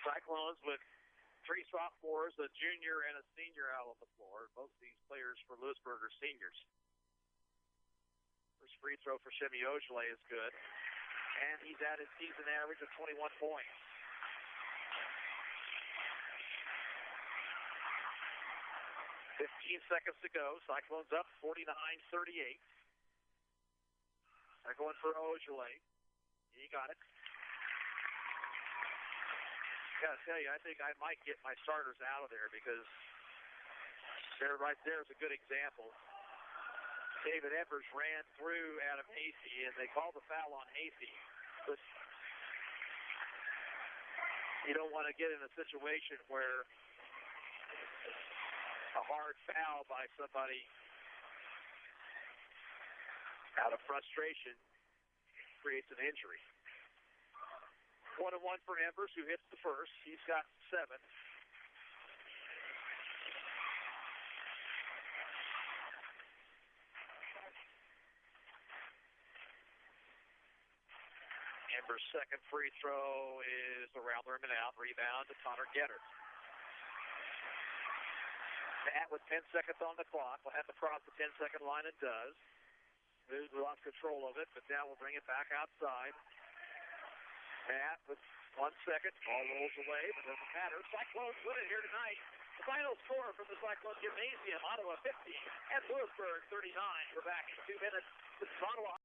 Cyclones with 3 sophomores, a junior and a senior out on the floor. Both these players for Louisburg are seniors. First free throw for Shemi Ojale is good. And he's at his season average of 21 points. Seconds to go. Cyclones up 49-38. They're going for Ojale. He got it. Gotta tell you, I think I might get my starters out of there because there, right there is a good example. David Embers ran through Adam Hasty, and they called the foul on Hasty. But you don't want to get in a situation where a hard foul by somebody out of frustration creates an injury. 1-1 for Embers, who hits the first. He's got 7. Embers' second free throw is around the rim and out. Rebound to Connor Getter. Nat with 10 seconds on the clock. Will have to cross the 10-second line and does. We lost control of it, but now we'll bring it back outside. Nat with 1 second. Ball rolls away, but doesn't matter. Cyclones win it here tonight. The final score from the Cyclone Gymnasium, Ottawa 50 and Louisburg 39. We're back in 2 minutes. This is Ottawa